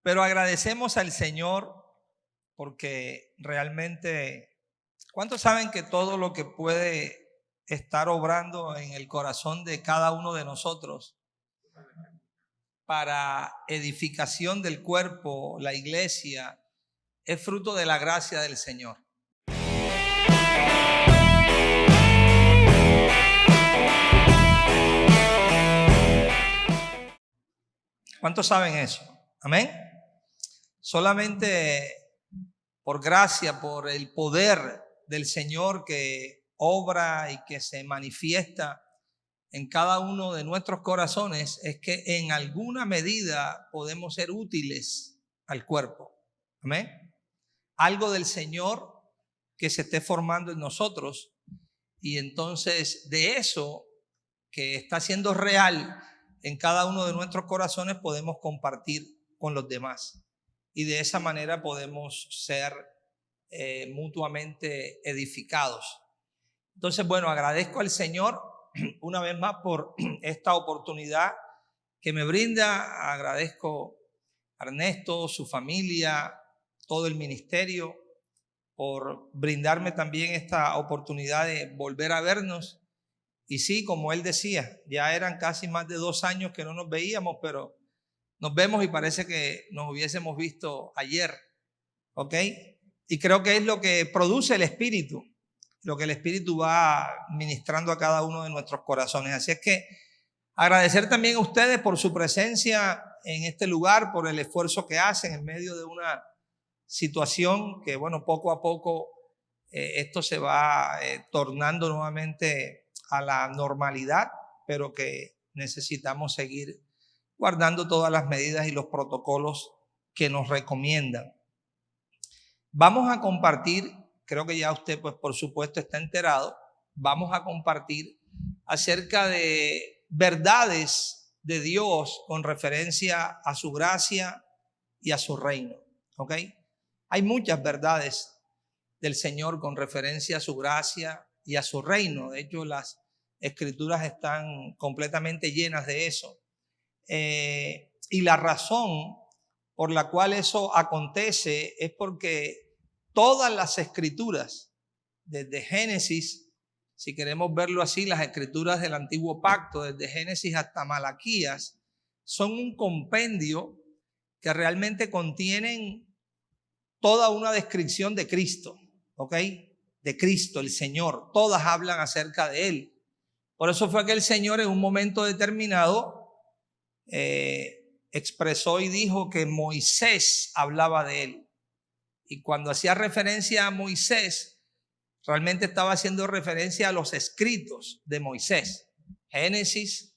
Pero agradecemos al Señor porque realmente, ¿cuántos saben que todo lo que puede estar obrando en el corazón de cada uno de nosotros para edificación del cuerpo, la iglesia, es fruto de la gracia del Señor? ¿Cuántos saben eso? Amén. Solamente por gracia, por el poder del Señor que obra y que se manifiesta en cada uno de nuestros corazones, es que en alguna medida podemos ser útiles al cuerpo. Amén. Algo del Señor que se esté formando en nosotros, y entonces de eso que está siendo real en cada uno de nuestros corazones podemos compartir con los demás, y de esa manera podemos ser mutuamente edificados. Entonces, bueno, agradezco al Señor una vez más por esta oportunidad que me brinda. Agradezco a Ernesto, su familia, todo el ministerio, por brindarme también esta oportunidad de volver a vernos. Y sí, como él decía, ya eran casi más de 2 años que no nos veíamos, pero nos vemos y parece que nos hubiésemos visto ayer, ¿ok? Y creo que es lo que produce el Espíritu, lo que el Espíritu va ministrando a cada uno de nuestros corazones. Así es que agradecer también a ustedes por su presencia en este lugar, por el esfuerzo que hacen en medio de una situación que, bueno, poco a poco esto se va tornando nuevamente a la normalidad, pero que necesitamos seguir guardando todas las medidas y los protocolos que nos recomiendan. Vamos a compartir, creo que ya usted pues por supuesto está enterado, vamos a compartir acerca de verdades de Dios con referencia a su gracia y a su reino, ¿ok? Hay muchas verdades del Señor con referencia a su gracia y a su reino. De hecho, las escrituras están completamente llenas de eso. Y la razón por la cual eso acontece es porque todas las escrituras, desde Génesis, si queremos verlo así, las escrituras del Antiguo Pacto, desde Génesis hasta Malaquías, son un compendio que realmente contienen toda una descripción de Cristo, ¿ok? De Cristo, el Señor. Todas hablan acerca de Él. Por eso fue que el Señor en un momento determinado expresó y dijo que Moisés hablaba de Él. Y cuando hacía referencia a Moisés, realmente estaba haciendo referencia a los escritos de Moisés. Génesis,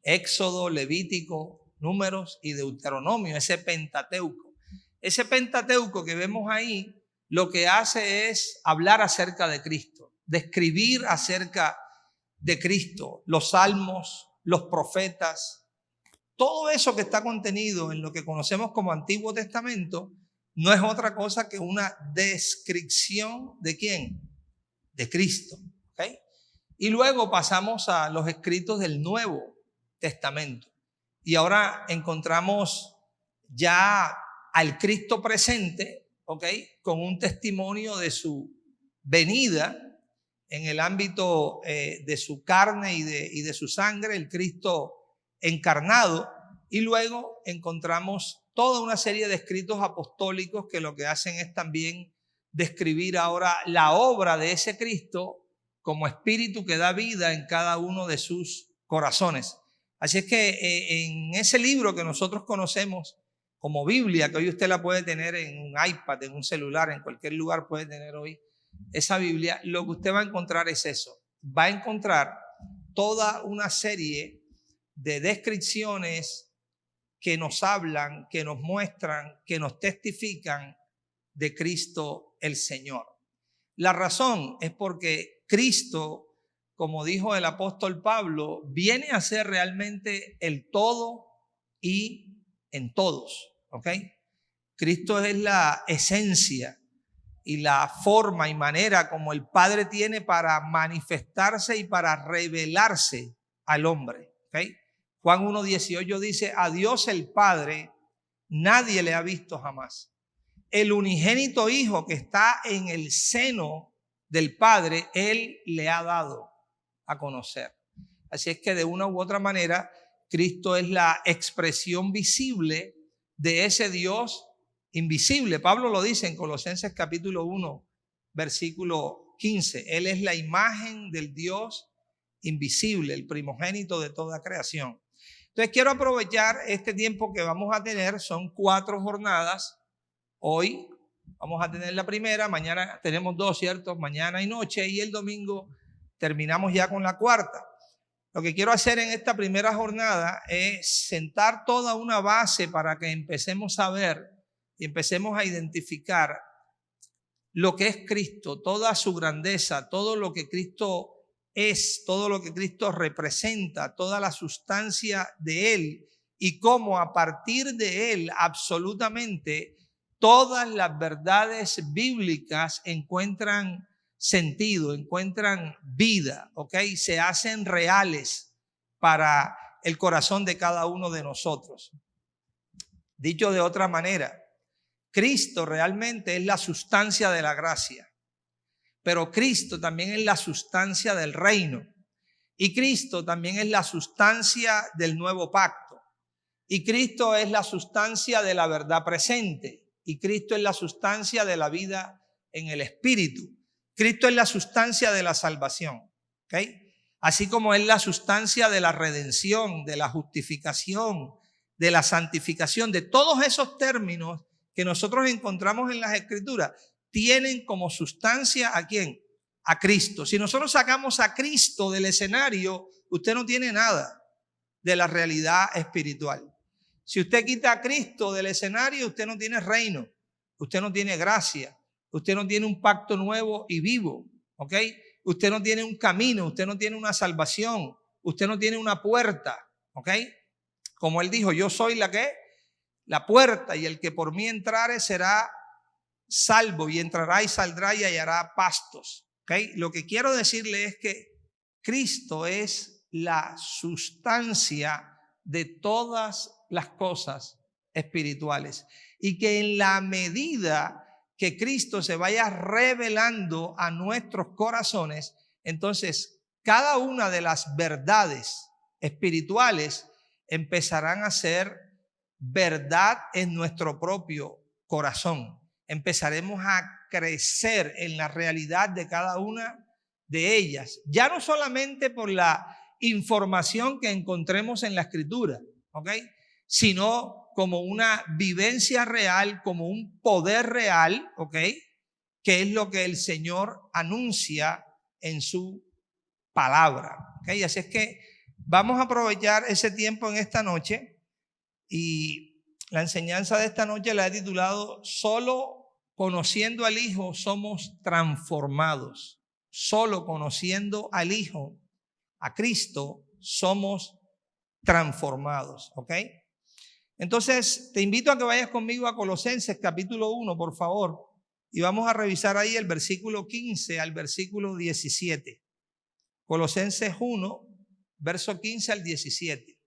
Éxodo, Levítico, Números y Deuteronomio, ese Pentateuco. Ese Pentateuco que vemos ahí, lo que hace es hablar acerca de Cristo, describir acerca de Cristo, los salmos, los profetas, todo eso que está contenido en lo que conocemos como Antiguo Testamento no es otra cosa que una descripción ¿de quién? De Cristo, ¿okay? Y luego pasamos a los escritos del Nuevo Testamento y ahora encontramos ya al Cristo presente, ¿okay? Con un testimonio de su venida en el ámbito de su carne y de su sangre, el Cristo encarnado. Y luego encontramos toda una serie de escritos apostólicos que lo que hacen es también describir ahora la obra de ese Cristo como espíritu que da vida en cada uno de sus corazones. Así es que en ese libro que nosotros conocemos como Biblia, que hoy usted la puede tener en un iPad, en un celular, en cualquier lugar puede tener hoy esa Biblia, lo que usted va a encontrar es eso. Va a encontrar toda una serie de descripciones que nos hablan, que nos muestran, que nos testifican de Cristo el Señor. La razón es porque Cristo, como dijo el apóstol Pablo, viene a ser realmente el todo y en todos, ¿ok? Cristo es la esencia y la forma y manera como el Padre tiene para manifestarse y para revelarse al hombre, ¿ok? Juan 1:18 dice: a Dios el Padre nadie le ha visto jamás. El unigénito Hijo que está en el seno del Padre, Él le ha dado a conocer. Así es que de una u otra manera, Cristo es la expresión visible de ese Dios invisible. Pablo lo dice en Colosenses capítulo 1, versículo 15. Él es la imagen del Dios invisible, el primogénito de toda creación. Entonces quiero aprovechar este tiempo que vamos a tener. Son 4 jornadas. Hoy vamos a tener la primera, mañana tenemos 2, ¿cierto? Mañana y noche, y el domingo terminamos ya con la cuarta. Lo que quiero hacer en esta primera jornada es sentar toda una base para que empecemos a ver y empecemos a identificar lo que es Cristo, toda su grandeza, todo lo que Cristo es, todo lo que Cristo representa, toda la sustancia de Él, y cómo a partir de Él absolutamente todas las verdades bíblicas encuentran sentido, encuentran vida, ¿ok? Se hacen reales para el corazón de cada uno de nosotros. Dicho de otra manera, Cristo realmente es la sustancia de la gracia, pero Cristo también es la sustancia del reino, y Cristo también es la sustancia del nuevo pacto, y Cristo es la sustancia de la verdad presente, y Cristo es la sustancia de la vida en el Espíritu. Cristo es la sustancia de la salvación, ¿ok? Así como es la sustancia de la redención, de la justificación, de la santificación, de todos esos términos que nosotros encontramos en las Escrituras, tienen como sustancia ¿a quién? A Cristo. Si nosotros sacamos a Cristo del escenario, usted no tiene nada de la realidad espiritual. Si usted quita a Cristo del escenario, usted no tiene reino, usted no tiene gracia, usted no tiene un pacto nuevo y vivo, ¿ok? Usted no tiene un camino, usted no tiene una salvación, usted no tiene una puerta, ¿ok? Como él dijo, yo soy la puerta, y el que por mí entrare será salvo, y entrará y saldrá y hallará pastos, ¿ok? Lo que quiero decirle es que Cristo es la sustancia de todas las cosas espirituales, y que en la medida que Cristo se vaya revelando a nuestros corazones, entonces cada una de las verdades espirituales empezarán a ser verdad en nuestro propio corazón. Empezaremos a crecer en la realidad de cada una de ellas, ya no solamente por la información que encontremos en la Escritura, ¿ok? Sino como una vivencia real, como un poder real, ¿ok? Que es lo que el Señor anuncia en su palabra, ¿ok? Así es que vamos a aprovechar ese tiempo en esta noche, y la enseñanza de esta noche la he titulado Solo conociendo al Hijo somos transformados. Solo conociendo al Hijo, a Cristo, somos transformados, ¿ok? Entonces, te invito a que vayas conmigo a Colosenses capítulo 1, por favor, y vamos a revisar ahí el versículo 15 al versículo 17. Colosenses 1, verso 15 al 17.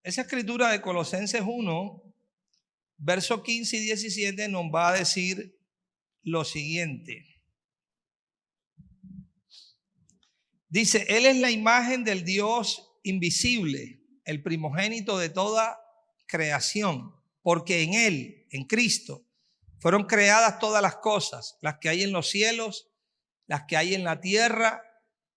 Esa escritura de Colosenses 1, verso 15 y 17 nos va a decir lo siguiente. Dice, Él es la imagen del Dios invisible, el primogénito de toda creación, porque en Él, en Cristo, fueron creadas todas las cosas, las que hay en los cielos, las que hay en la tierra,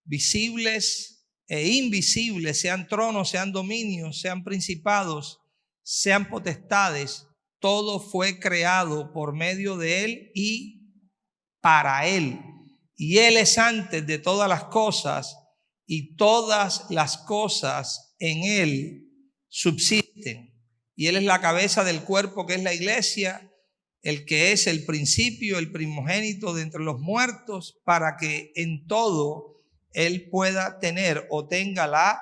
visibles e invisibles, sean tronos, sean dominios, sean principados, sean potestades. Todo fue creado por medio de Él y para Él. Y Él es antes de todas las cosas, y todas las cosas en Él subsisten. Y Él es la cabeza del cuerpo, que es la iglesia, el que es el principio, el primogénito de entre los muertos, para que en todo Él pueda tener o tenga la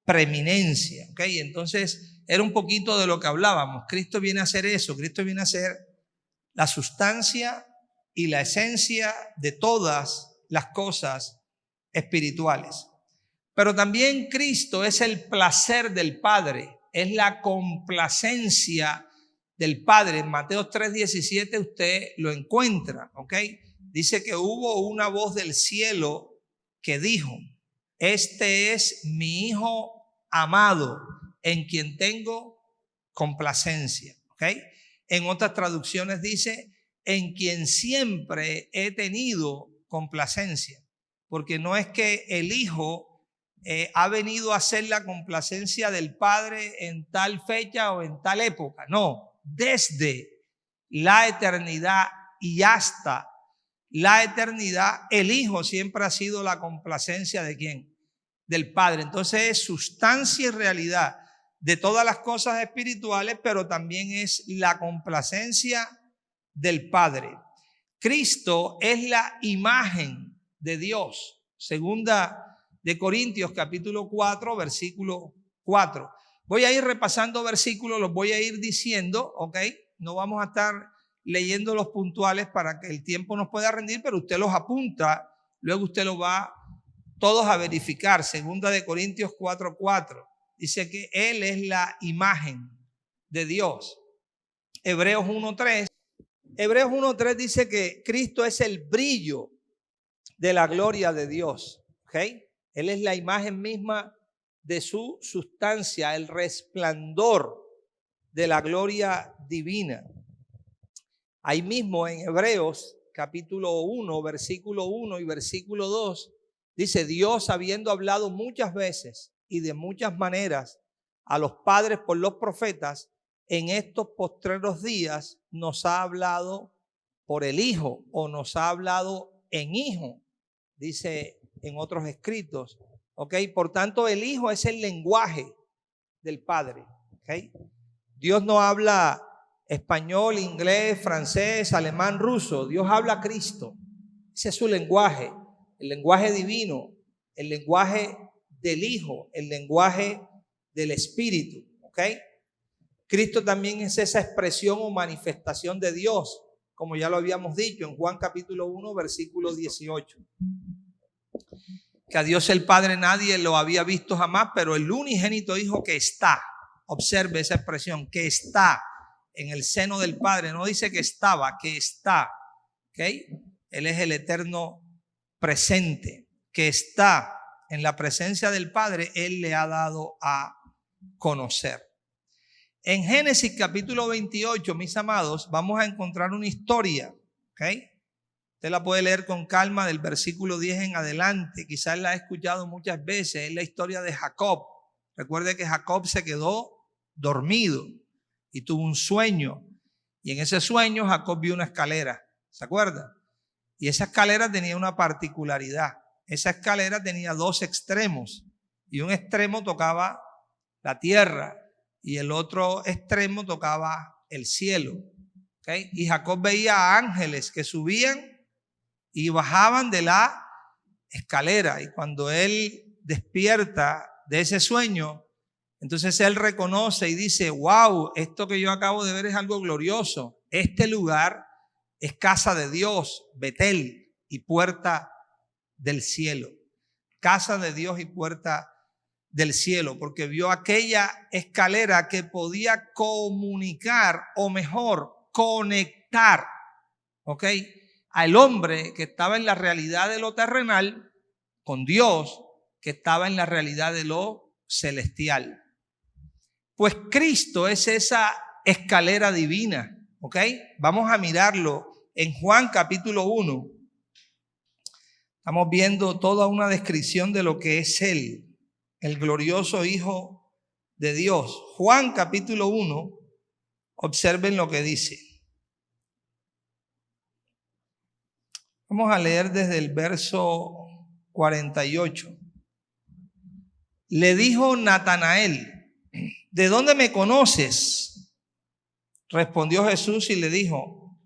preeminencia. ¿Okay? Entonces, era un poquito de lo que hablábamos. Cristo viene a hacer eso. Cristo viene a ser la sustancia y la esencia de todas las cosas espirituales. Pero también Cristo es el placer del Padre, es la complacencia del Padre. En Mateo 3:17 usted lo encuentra, ¿ok? Dice que hubo una voz del cielo que dijo: este es mi Hijo amado, en quien tengo complacencia, ¿ok? En otras traducciones dice: en quien siempre he tenido complacencia, porque no es que el Hijo ha venido a hacer la complacencia del Padre en tal fecha o en tal época. No, desde la eternidad y hasta la eternidad, el Hijo siempre ha sido la complacencia ¿de quién? Del Padre. Entonces es sustancia y realidad de todas las cosas espirituales, pero también es la complacencia del Padre. Cristo es la imagen de Dios. Segunda de Corintios capítulo 4, versículo 4. Voy a ir repasando versículos, los voy a ir diciendo, ¿ok? No vamos a estar leyendo los puntuales para que el tiempo nos pueda rendir, pero usted los apunta, luego usted los va todos a verificar. Segunda de Corintios 4:4. Dice que Él es la imagen de Dios. Hebreos 1:3. Hebreos 1:3 dice que Cristo es el brillo de la gloria de Dios. ¿Ok? Él es la imagen misma de su sustancia, el resplandor de la gloria divina. Ahí mismo en Hebreos capítulo 1, versículo 1 y versículo 2, dice: Dios, habiendo hablado muchas veces y de muchas maneras a los padres por los profetas, en estos postreros días nos ha hablado por el Hijo, o nos ha hablado en Hijo, dice en otros escritos. ¿Ok? Por tanto, el Hijo es el lenguaje del Padre. ¿Ok? Dios no habla español, inglés, francés, alemán, ruso. Dios habla Cristo. Ese es su lenguaje, el lenguaje divino, el lenguaje del Hijo, el lenguaje del Espíritu. ¿Ok? Cristo también es esa expresión o manifestación de Dios, como ya lo habíamos dicho en Juan capítulo 1, versículo 18. Que a Dios el Padre nadie lo había visto jamás, pero el unigénito Hijo que está, observe esa expresión, que está en el seno del Padre, no dice que estaba, que está. ¿Ok? Él es el eterno presente, que está en la presencia del Padre, Él le ha dado a conocer. En Génesis capítulo 28, mis amados, vamos a encontrar una historia. ¿Ok? Usted la puede leer con calma del versículo 10 en adelante. Quizás la ha escuchado muchas veces. Es la historia de Jacob. Recuerde que Jacob se quedó dormido y tuvo un sueño. Y en ese sueño Jacob vio una escalera. ¿Se acuerda? Y esa escalera tenía una particularidad. Esa escalera tenía dos extremos. Y un extremo tocaba la tierra y el otro extremo tocaba el cielo. ¿Okay? Y Jacob veía ángeles que subían y bajaban de la escalera. Y cuando él despierta de ese sueño, entonces él reconoce y dice: wow, esto que yo acabo de ver es algo glorioso. Este lugar es casa de Dios, Betel, y puerta del cielo. Casa de Dios y puerta del cielo, porque vio aquella escalera que podía comunicar, o mejor, conectar, ¿ok?, al hombre que estaba en la realidad de lo terrenal con Dios que estaba en la realidad de lo celestial. Pues Cristo es esa escalera divina. ¿Ok? Vamos a mirarlo en Juan capítulo 1. Estamos viendo toda una descripción de lo que es Él, el glorioso Hijo de Dios. Juan capítulo 1, observen lo que dice. Vamos a leer desde el verso 48. Le dijo Natanael: ¿de dónde me conoces? Respondió Jesús y le dijo: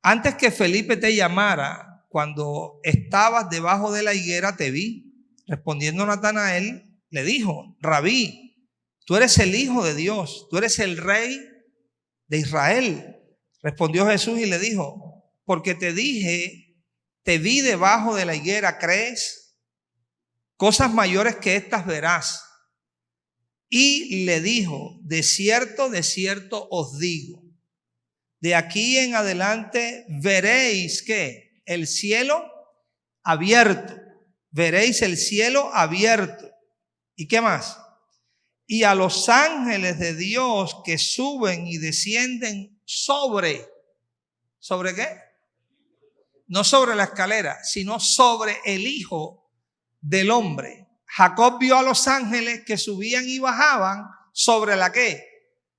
antes que Felipe te llamara, cuando estabas debajo de la higuera te vi. Respondiendo Natanael, le dijo: Rabí, Tú eres el Hijo de Dios, tú eres el Rey de Israel. Respondió Jesús y le dijo, porque te dije, te vi debajo de la higuera, ¿crees? Cosas mayores que estas verás. Y le dijo, de cierto os digo, de aquí en adelante veréis ¿qué? El cielo abierto. Veréis el cielo abierto. ¿Y qué más? Y a los ángeles de Dios que suben y descienden ¿sobre qué? No sobre la escalera, sino sobre el Hijo del Hombre. Jacob vio a los ángeles que subían y bajaban sobre la ¿qué?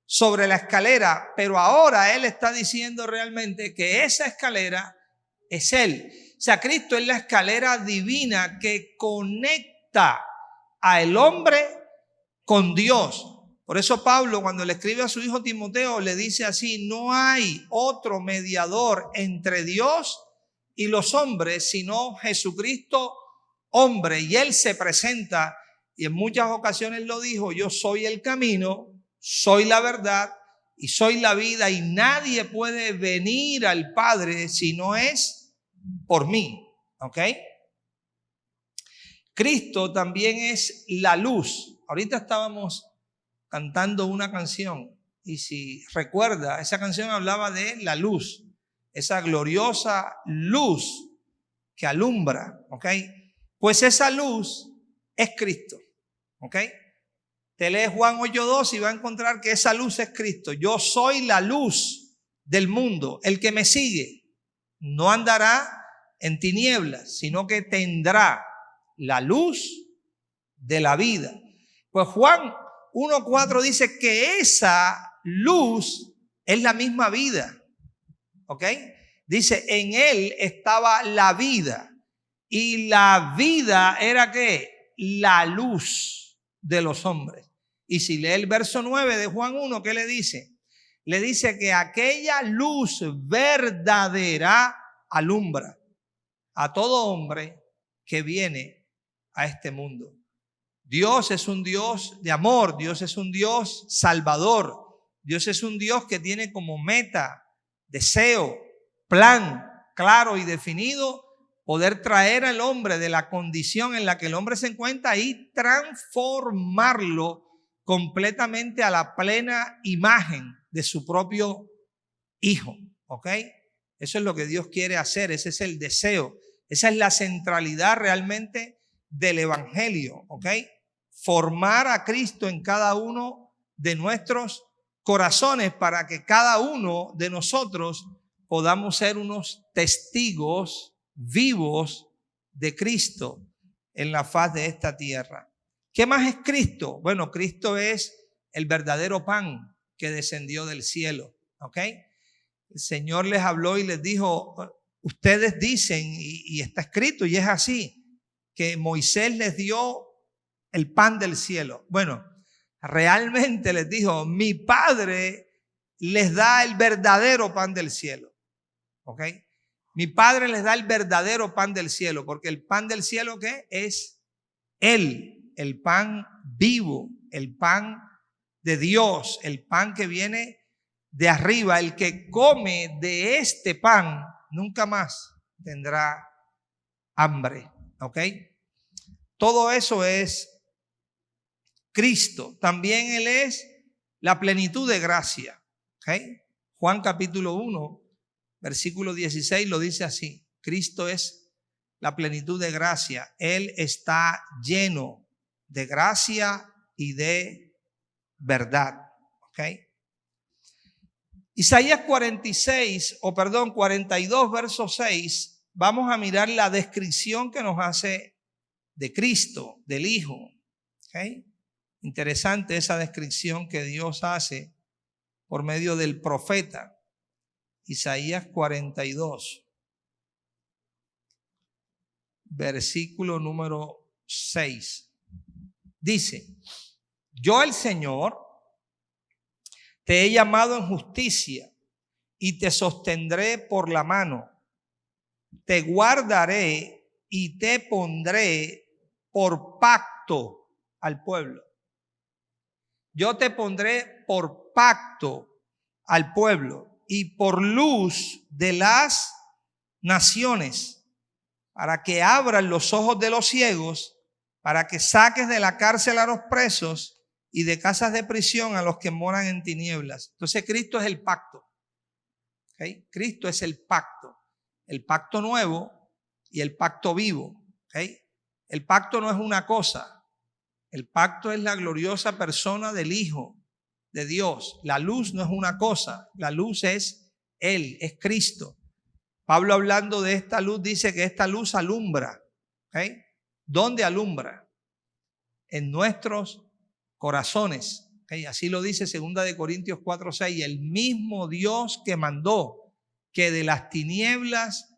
Sobre la escalera, pero ahora él está diciendo realmente que esa escalera es él. O sea, Cristo es la escalera divina que conecta al hombre con Dios. Por eso Pablo, cuando le escribe a su hijo Timoteo, le dice así: no hay otro mediador entre Dios y los hombres, sino Jesucristo hombre. Y él se presenta, y en muchas ocasiones lo dijo: yo soy el camino, soy la verdad y soy la vida, y nadie puede venir al Padre si no es por mí. ¿Ok? Cristo también es la luz. Ahorita estábamos cantando una canción, y si recuerda, esa canción hablaba de la luz, esa gloriosa luz que alumbra, ¿ok? Pues esa luz es Cristo, ¿ok? Te lee Juan 8:2 y va a encontrar que esa luz es Cristo. Yo soy la luz del mundo. El que me sigue no andará en tinieblas, sino que tendrá la luz de la vida. Pues Juan 1:4 dice que esa luz es la misma vida. ¿Ok? Dice, en él estaba la vida. Y la vida era ¿qué? La luz de los hombres. Y si lee el verso 9 de Juan 1, ¿qué le dice? Le dice que aquella luz verdadera alumbra a todo hombre que viene a este mundo. Dios es un Dios de amor, Dios es un Dios salvador, Dios es un Dios que tiene como meta, deseo, plan claro y definido poder traer al hombre de la condición en la que el hombre se encuentra y transformarlo completamente a la plena imagen de su propio Hijo. ¿Ok? Eso es lo que Dios quiere hacer, ese es el deseo, esa es la centralidad realmente del Evangelio. ¿Ok? Formar a Cristo en cada uno de nuestros corazones para que cada uno de nosotros podamos ser unos testigos vivos de Cristo en la faz de esta tierra. ¿Qué más es Cristo? Bueno, Cristo es el verdadero pan que descendió del cielo. ¿Ok? El Señor les habló y les dijo: ustedes dicen, y está escrito y es así, que Moisés les dio el pan del cielo. Bueno, realmente les dijo: mi Padre les da el verdadero pan del cielo. ¿Ok? Mi Padre les da el verdadero pan del cielo, porque el pan del cielo ¿qué? Es Él, el pan vivo, el pan de Dios, el pan que viene de arriba. El que come de este pan nunca más tendrá hambre. ¿Ok? Todo eso es Cristo. También Él es la plenitud de gracia. ¿Okay? Juan capítulo 1, versículo 16 lo dice así: Cristo es la plenitud de gracia. Él está lleno de gracia y de verdad. ¿Okay? Isaías 42, verso 6, vamos a mirar la descripción que nos hace de Cristo, del Hijo. ¿Okay? Interesante esa descripción que Dios hace por medio del profeta. Isaías 42, versículo número 6. Dice: yo, el Señor, te he llamado en justicia y te sostendré por la mano. Te guardaré y te pondré por pacto al pueblo. yo te pondré por pacto al pueblo y por luz de las naciones, para que abran los ojos de los ciegos, para que saques de la cárcel a los presos y de casas de prisión a los que moran en tinieblas. Entonces Cristo es el pacto. ¿Okay? Cristo es el pacto nuevo y el pacto vivo. ¿Okay? El pacto no es una cosa, el pacto es la gloriosa persona del Hijo de Dios. La luz no es una cosa, la luz es Él, es Cristo. Pablo, hablando de esta luz, dice que esta luz alumbra. ¿Okay? ¿Dónde alumbra? En nuestros corazones. ¿Okay? Así lo dice 2 Corintios 4:6. El mismo Dios que mandó que de las tinieblas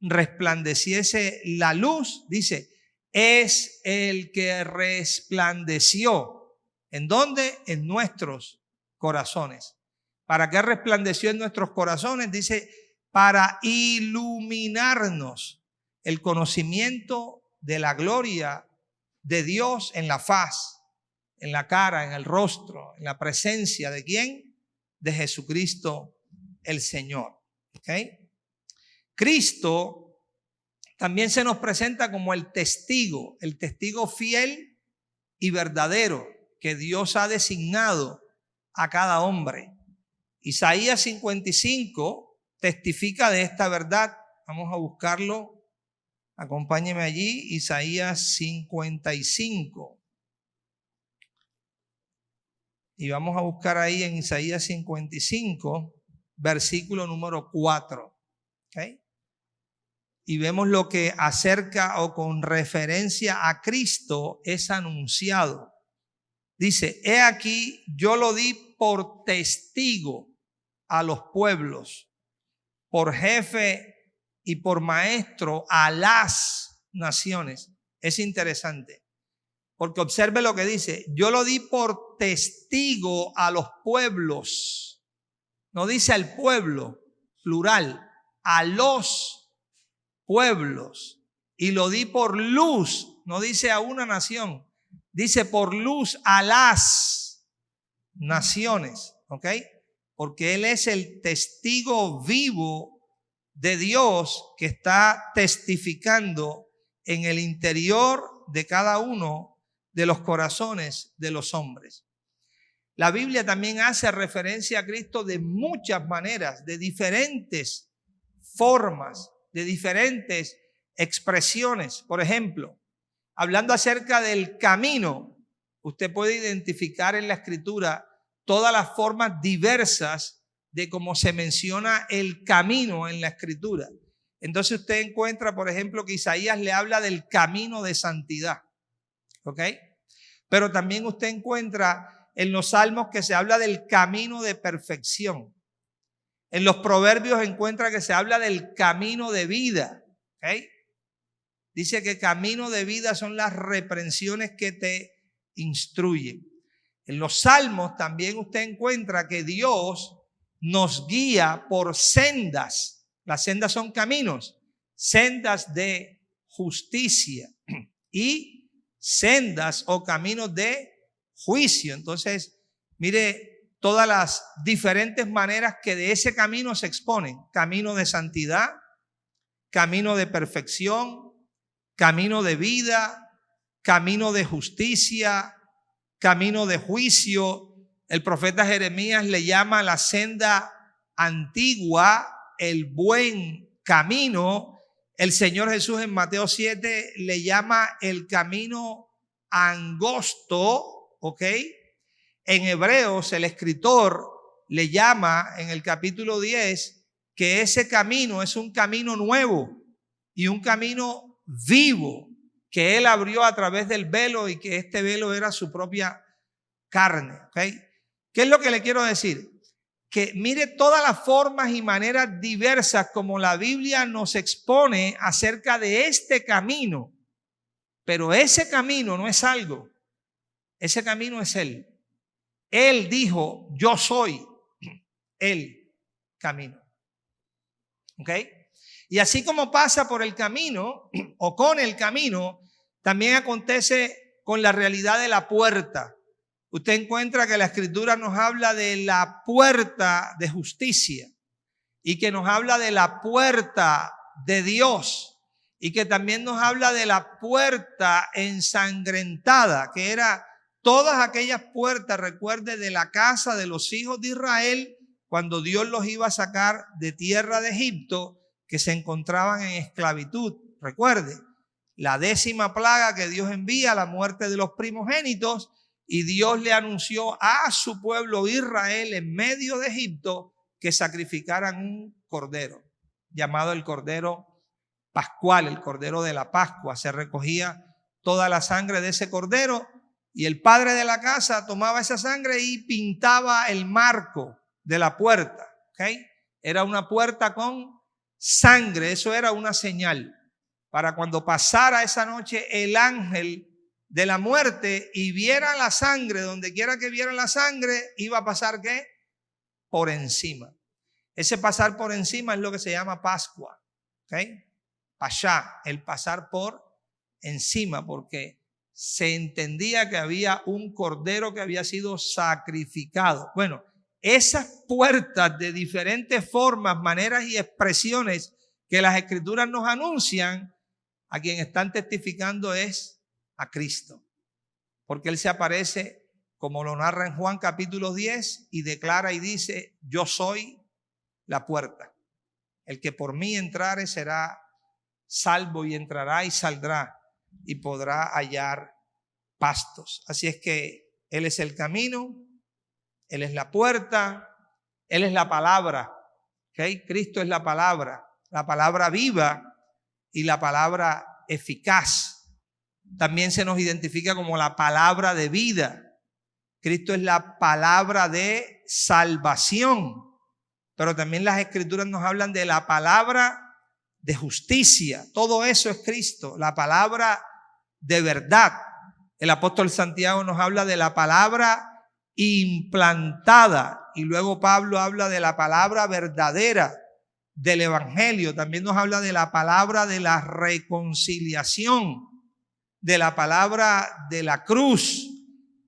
resplandeciese la luz, dice, es el que resplandeció. ¿En dónde? En nuestros corazones. ¿Para qué resplandeció en nuestros corazones? Dice, para iluminarnos el conocimiento de la gloria de Dios en la faz, en la cara, en el rostro, en la presencia de ¿quién? De Jesucristo el Señor. ¿Okay? Cristo también se nos presenta como el testigo fiel y verdadero que Dios ha designado a cada hombre. Isaías 55 testifica de esta verdad. Vamos a buscarlo. Acompáñeme allí, Isaías 55. Y vamos a buscar ahí en Isaías 55, versículo número 4. ¿Okay? Y vemos lo que acerca o con referencia a Cristo es anunciado. Dice, he aquí, yo lo di por testigo a los pueblos, por jefe y por maestro a las naciones. Es interesante, porque observe lo que dice, yo lo di por testigo a los pueblos. No dice al pueblo, plural, a los pueblos. Y lo di por luz, no dice a una nación, dice por luz a las naciones, ¿ok? Porque Él es el testigo vivo de Dios que está testificando en el interior de cada uno de los corazones de los hombres. La Biblia también hace referencia a Cristo de muchas maneras, de diferentes formas, de diferentes expresiones. Por ejemplo, hablando acerca del camino, usted puede identificar en la Escritura todas las formas diversas de cómo se menciona el camino en la Escritura. Entonces usted encuentra, por ejemplo, que Isaías le habla del camino de santidad. ¿Ok? Pero también usted encuentra en los salmos que se habla del camino de perfección. En los proverbios encuentra que se habla del camino de vida. ¿Okay? Dice que camino de vida son las reprensiones que te instruyen. En los salmos también usted encuentra que Dios nos guía por sendas. Las sendas son caminos, sendas de justicia y sendas o caminos de juicio. Entonces, mire todas las diferentes maneras que de ese camino se exponen. Camino de santidad, camino de perfección, camino de vida, camino de justicia, camino de juicio. El profeta Jeremías le llama la senda antigua el buen camino. El Señor Jesús en Mateo 7 le llama el camino angosto, ¿ok? En Hebreos el escritor le llama en el capítulo 10 que ese camino es un camino nuevo y un camino vivo que Él abrió a través del velo y que este velo era su propia carne. ¿Okay? ¿Qué es lo que le quiero decir? Que mire todas las formas y maneras diversas como la Biblia nos expone acerca de este camino. Pero ese camino no es algo. Ese camino es Él. Él dijo, yo soy el camino. ¿Ok? Y así como pasa por el camino o con el camino, también acontece con la realidad de la puerta. usted encuentra que la Escritura nos habla de la puerta de justicia y que nos habla de la puerta de Dios y que también nos habla de la puerta ensangrentada, que era todas aquellas puertas, recuerde, de la casa de los hijos de Israel cuando Dios los iba a sacar de tierra de Egipto, que se encontraban en esclavitud. Recuerde, la 10ª plaga que Dios envía, la muerte de los primogénitos, y Dios le anunció a su pueblo Israel en medio de Egipto que sacrificaran un cordero, llamado el cordero pascual, el cordero de la Pascua. Se recogía toda la sangre de ese cordero y el padre de la casa tomaba esa sangre y pintaba el marco de la puerta. ¿Okay? Era una puerta con sangre, eso era una señal para cuando pasara esa noche el ángel de la muerte y viera la sangre, donde quiera que viera la sangre, iba a pasar ¿qué? Por encima. Ese pasar por encima es lo que se llama Pascua. ¿Okay? Pashá, el pasar por encima, porque se entendía que había un cordero que había sido sacrificado. Bueno, esas puertas de diferentes formas, maneras y expresiones que las Escrituras nos anuncian, a quien están testificando es a Cristo, porque Él se aparece como lo narra en Juan capítulo 10 y declara y dice: yo soy la puerta, el que por mí entrare será salvo y entrará y saldrá y podrá hallar pastos. Así es que Él es el camino, Él es la puerta, Él es la palabra. ¿Okay? Cristo es la palabra viva y la palabra eficaz. También se nos identifica como la palabra de vida. Cristo es la palabra de salvación, pero también las Escrituras nos hablan de la palabra de justicia. Todo eso es Cristo, la palabra de verdad. El apóstol Santiago nos habla de la palabra implantada y luego Pablo habla de la palabra verdadera del evangelio. También nos habla de la palabra de la reconciliación, de la palabra de la cruz,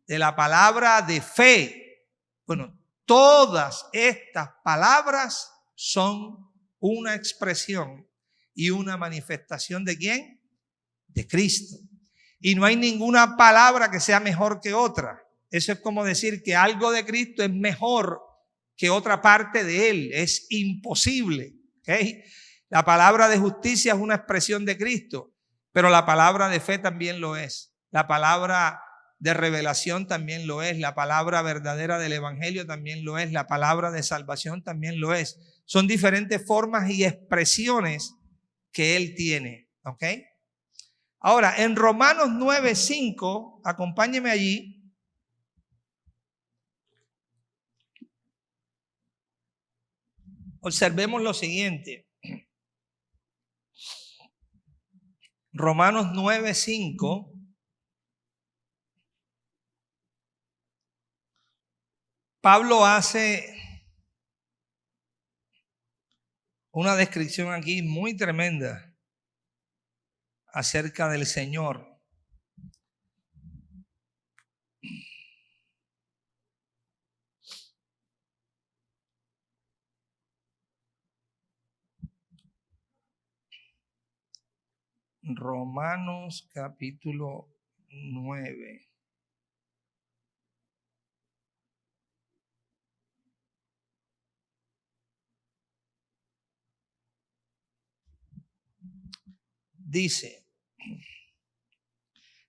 de la palabra de fe. Bueno, todas estas palabras son una expresión y una manifestación ¿de quién? De Cristo. Y no hay ninguna palabra que sea mejor que otra. Eso es como decir que algo de Cristo es mejor que otra parte de Él. Es imposible. ¿Okay? La palabra de justicia es una expresión de Cristo, pero la palabra de fe también lo es. La palabra de revelación también lo es. La palabra verdadera del evangelio también lo es. La palabra de salvación también lo es. Son diferentes formas y expresiones que Él tiene. ¿Ok? Ahora, en Romanos 9:5, acompáñeme allí. Observemos lo siguiente. Romanos 9:5. Pablo hace una descripción aquí muy tremenda acerca del Señor. Romanos capítulo 9. Dice: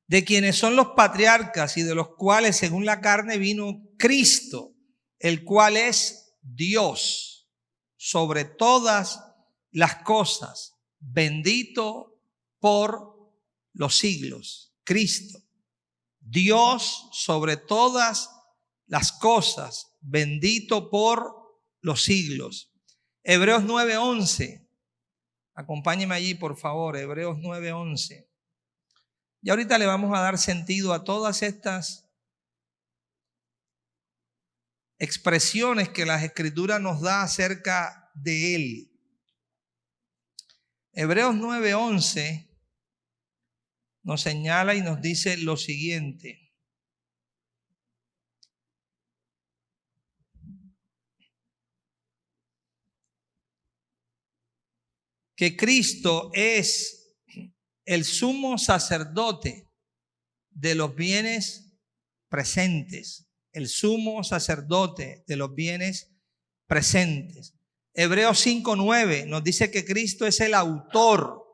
de quienes son los patriarcas y de los cuales según la carne vino Cristo, el cual es Dios sobre todas las cosas, bendito por los siglos. Cristo, Dios sobre todas las cosas, bendito por los siglos. Hebreos 9:11. Acompáñeme allí, por favor, Hebreos 9:11. Y ahorita le vamos a dar sentido a todas estas expresiones que las Escrituras nos da acerca de Él. Hebreos 9:11 nos señala y nos dice lo siguiente. que Cristo es el sumo sacerdote de los bienes presentes. El sumo sacerdote de los bienes presentes. Hebreos 5:9 nos dice que Cristo es el autor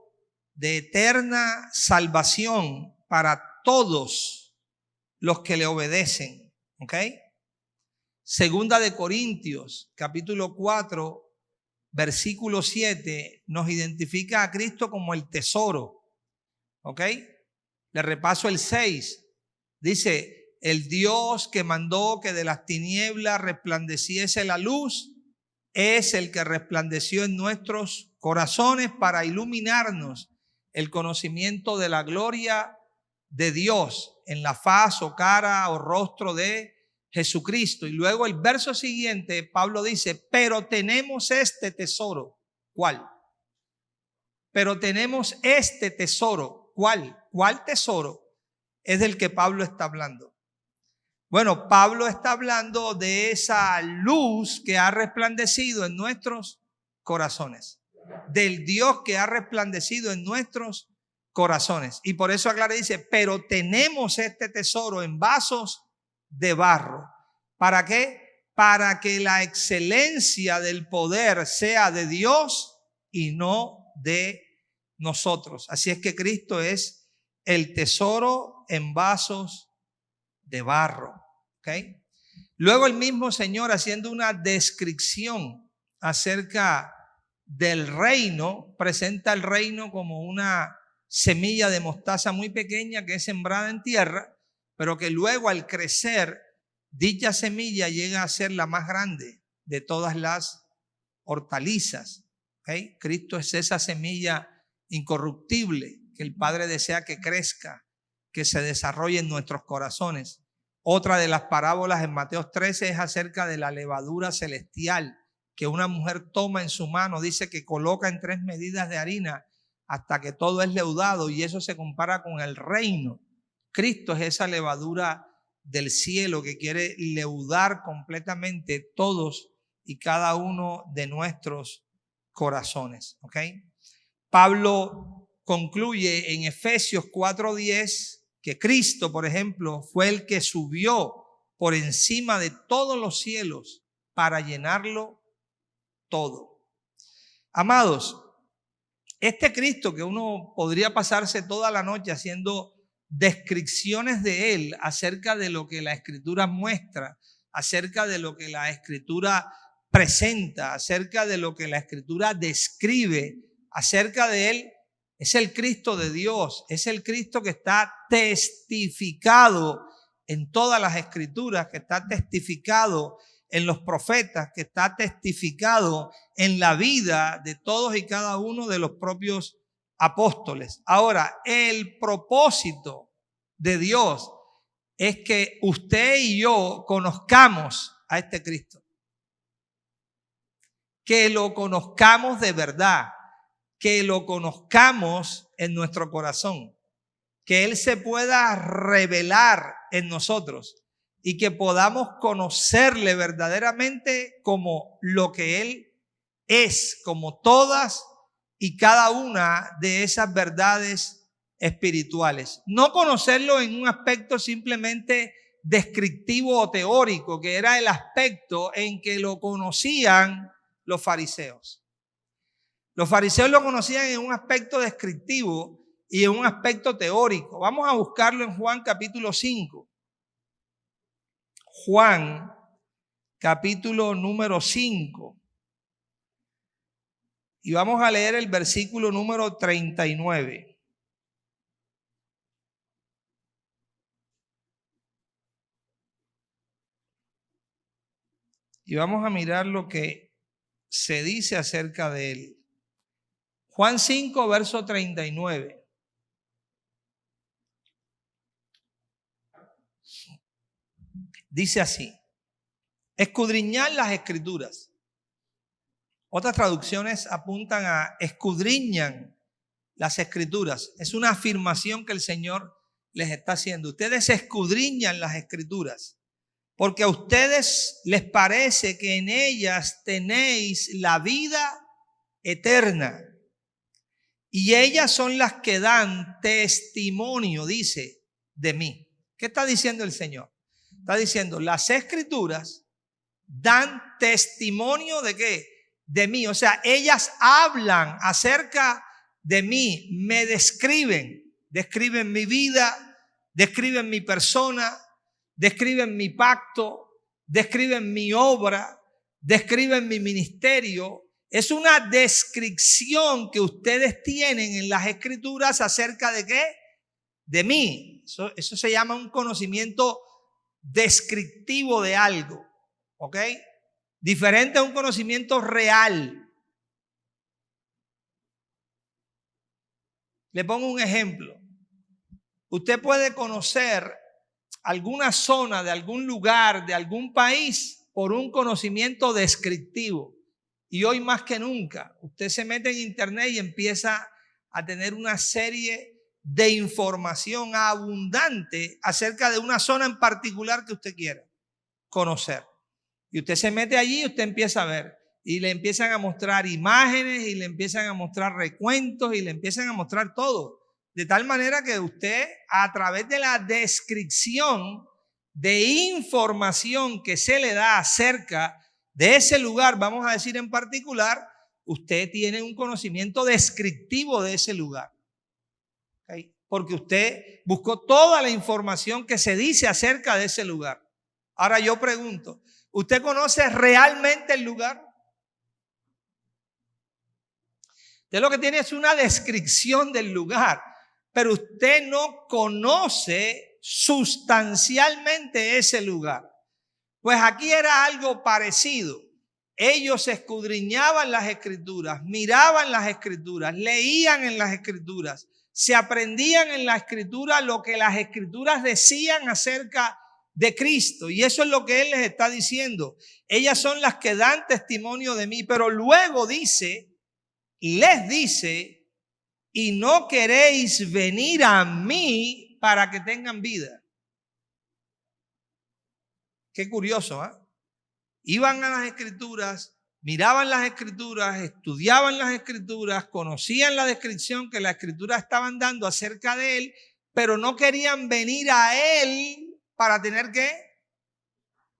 de eterna salvación para todos los que le obedecen. ¿Ok? Segunda de Corintios, capítulo 4, versículo 7, nos identifica a Cristo como el tesoro. ¿Ok? Le repaso el 6. Dice, el Dios que mandó que de las tinieblas resplandeciese la luz, es el que resplandeció en nuestros corazones para iluminarnos el conocimiento de la gloria de Dios en la faz o cara o rostro de Jesucristo. Y luego el verso siguiente, Pablo dice, pero tenemos este tesoro. ¿Cuál? Pero tenemos este tesoro. ¿Cuál? ¿Cuál tesoro? Es del que Pablo está hablando. Bueno, Pablo está hablando de esa luz que ha resplandecido en nuestros corazones. Del Dios que ha resplandecido en nuestros corazones. Y por eso aclara y dice, pero tenemos este tesoro en vasos de barro. ¿Para qué? Para que la excelencia del poder sea de Dios y no de nosotros. Así es que Cristo es el tesoro en vasos de barro. ¿Okay? Luego el mismo Señor, haciendo una descripción acerca del reino, presenta el reino como una semilla de mostaza muy pequeña que es sembrada en tierra, pero que luego al crecer, dicha semilla llega a ser la más grande de todas las hortalizas. ¿Okay? Cristo es esa semilla incorruptible que el Padre desea que crezca, que se desarrolle en nuestros corazones. Otra de las parábolas en Mateo 13 es acerca de la levadura celestial que una mujer toma en su mano. Dice que coloca en 3 medidas de harina hasta que todo es leudado, y eso se compara con el reino. Cristo es esa levadura del cielo que quiere leudar completamente todos y cada uno de nuestros corazones. ¿Ok? Pablo concluye en Efesios 4:10 que Cristo, por ejemplo, fue el que subió por encima de todos los cielos para llenarlo todo. Amados, este Cristo que uno podría pasarse toda la noche haciendo descripciones de él acerca de lo que la Escritura muestra, acerca de lo que la Escritura presenta, acerca de lo que la Escritura describe acerca de él, es el Cristo de Dios, es el Cristo que está testificado en todas las Escrituras, que está testificado en los profetas, que está testificado en la vida de todos y cada uno de los propios apóstoles. Ahora, el propósito de Dios es que usted y yo conozcamos a este Cristo, que lo conozcamos de verdad, que lo conozcamos en nuestro corazón, que Él se pueda revelar en nosotros y que podamos conocerle verdaderamente como lo que Él es, como todas y cada una de esas verdades espirituales. No conocerlo en un aspecto simplemente descriptivo o teórico, que era el aspecto en que lo conocían los fariseos. Los fariseos lo conocían en un aspecto descriptivo y en un aspecto teórico. Vamos a buscarlo en Juan capítulo 5. Juan capítulo número 5. Y vamos a leer el versículo número 39. Y vamos a mirar lo que se dice acerca de él. Juan 5, verso 39. Dice así: escudriñad las Escrituras. Otras traducciones apuntan a escudriñan las Escrituras. Es una afirmación que el Señor les está haciendo. Ustedes escudriñan las Escrituras, porque a ustedes les parece que en ellas tenéis la vida eterna. y ellas son las que dan testimonio, dice, de mí. ¿Qué está diciendo el Señor? Está diciendo, las Escrituras dan testimonio ¿de qué? De mí. O sea, ellas hablan acerca de mí, me describen mi vida, describen mi persona, describen mi pacto, describen mi obra, describen mi ministerio. Es una descripción que ustedes tienen en las Escrituras acerca de ¿qué? De mí. Eso se llama un conocimiento descriptivo de algo, ¿ok? Diferente a un conocimiento real. Le pongo un ejemplo. Usted puede conocer alguna zona de algún lugar, de algún país, por un conocimiento descriptivo. Y hoy más que nunca, usted se mete en internet y empieza a tener una serie de información abundante acerca de una zona en particular que usted quiera conocer. Y usted se mete allí y usted empieza a ver. Y le empiezan a mostrar imágenes y le empiezan a mostrar recuentos y le empiezan a mostrar todo. De tal manera que usted, a través de la descripción de información que se le da acerca de ese lugar, vamos a decir en particular, usted tiene un conocimiento descriptivo de ese lugar. ¿Okay? Porque usted buscó toda la información que se dice acerca de ese lugar. Ahora yo pregunto, ¿usted conoce realmente el lugar? Usted lo que tiene es una descripción del lugar, pero usted no conoce sustancialmente ese lugar. Pues aquí era algo parecido. Ellos escudriñaban las Escrituras, miraban las Escrituras, leían en las Escrituras, se aprendían en la Escritura lo que las Escrituras decían acerca de Cristo. Y eso es lo que Él les está diciendo. Ellas son las que dan testimonio de mí, pero luego les dice, y no queréis venir a mí para que tengan vida. Qué curioso, ¿eh? Iban a las Escrituras, miraban las Escrituras, estudiaban las Escrituras, conocían la descripción que las Escrituras estaban dando acerca de Él, pero no querían venir a Él para tener ¿qué?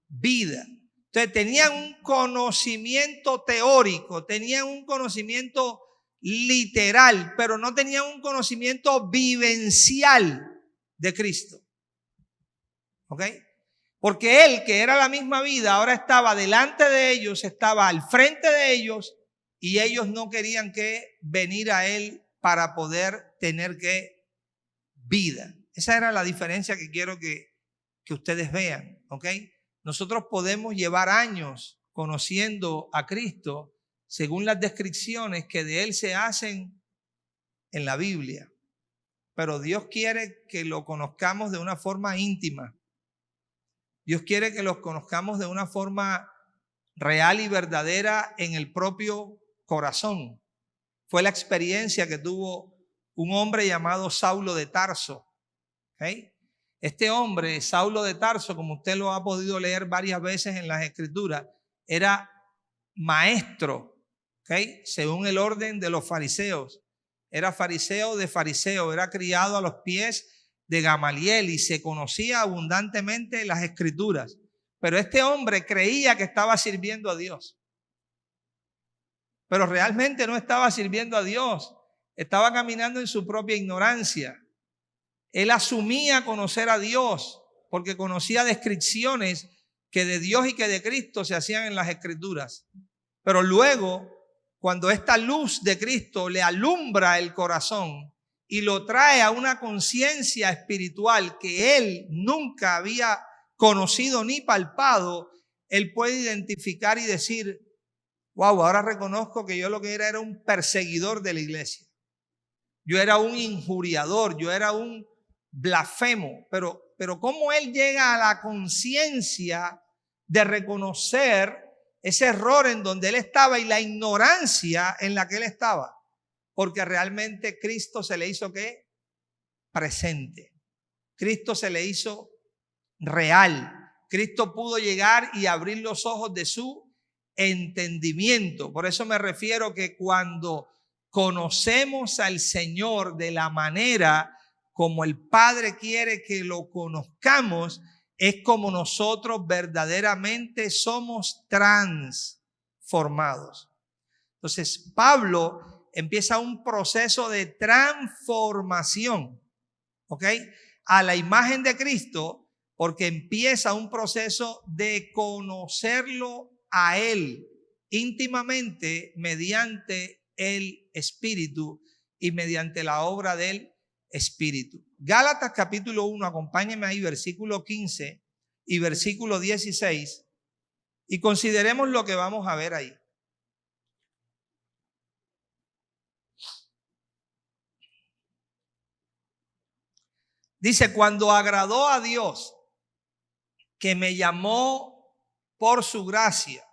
Vida. Entonces tenían un conocimiento teórico, tenían un conocimiento literal, pero no tenían un conocimiento vivencial de Cristo. ¿Ok? Porque Él, que era la misma vida, ahora estaba delante de ellos, estaba al frente de ellos, y ellos no querían que venir a Él para poder tener ¿qué? Vida. Esa era la diferencia que quiero que ustedes vean. ¿Ok? Nosotros podemos llevar años conociendo a Cristo según las descripciones que de Él se hacen en la Biblia. Pero Dios quiere que lo conozcamos de una forma íntima. Dios quiere que los conozcamos de una forma real y verdadera en el propio corazón. Fue la experiencia que tuvo un hombre llamado Saulo de Tarso. ¿Okay? Este hombre, Saulo de Tarso, como usted lo ha podido leer varias veces en las Escrituras, era maestro, ¿okay? Según el orden de los fariseos. Era fariseo de fariseo, era criado a los pies de Gamaliel y se conocía abundantemente las Escrituras. Pero este hombre creía que estaba sirviendo a Dios. Pero realmente no estaba sirviendo a Dios. Estaba caminando en su propia ignorancia. Él asumía conocer a Dios porque conocía descripciones que de Dios y que de Cristo se hacían en las Escrituras. Pero luego, cuando esta luz de Cristo le alumbra el corazón y lo trae a una conciencia espiritual que él nunca había conocido ni palpado, él puede identificar y decir, wow, ahora reconozco que yo lo que era un perseguidor de la iglesia. Yo era un injuriador, yo era un blasfemo, pero cómo él llega a la conciencia de reconocer ese error en donde él estaba y la ignorancia en la que él estaba, porque realmente Cristo se le hizo ¿qué? Presente. Cristo se le hizo real. Cristo pudo llegar y abrir los ojos de su entendimiento. Por eso me refiero que cuando conocemos al Señor de la manera como el Padre quiere que lo conozcamos, es como nosotros verdaderamente somos transformados. Entonces, Pablo empieza un proceso de transformación, ¿ok? A la imagen de Cristo, porque empieza un proceso de conocerlo a Él íntimamente mediante el Espíritu y mediante la obra del Espíritu. Gálatas capítulo 1, acompáñenme ahí, versículo 15 y versículo 16, y consideremos lo que vamos a ver ahí. Dice, cuando agradó a Dios, que me llamó por su gracia.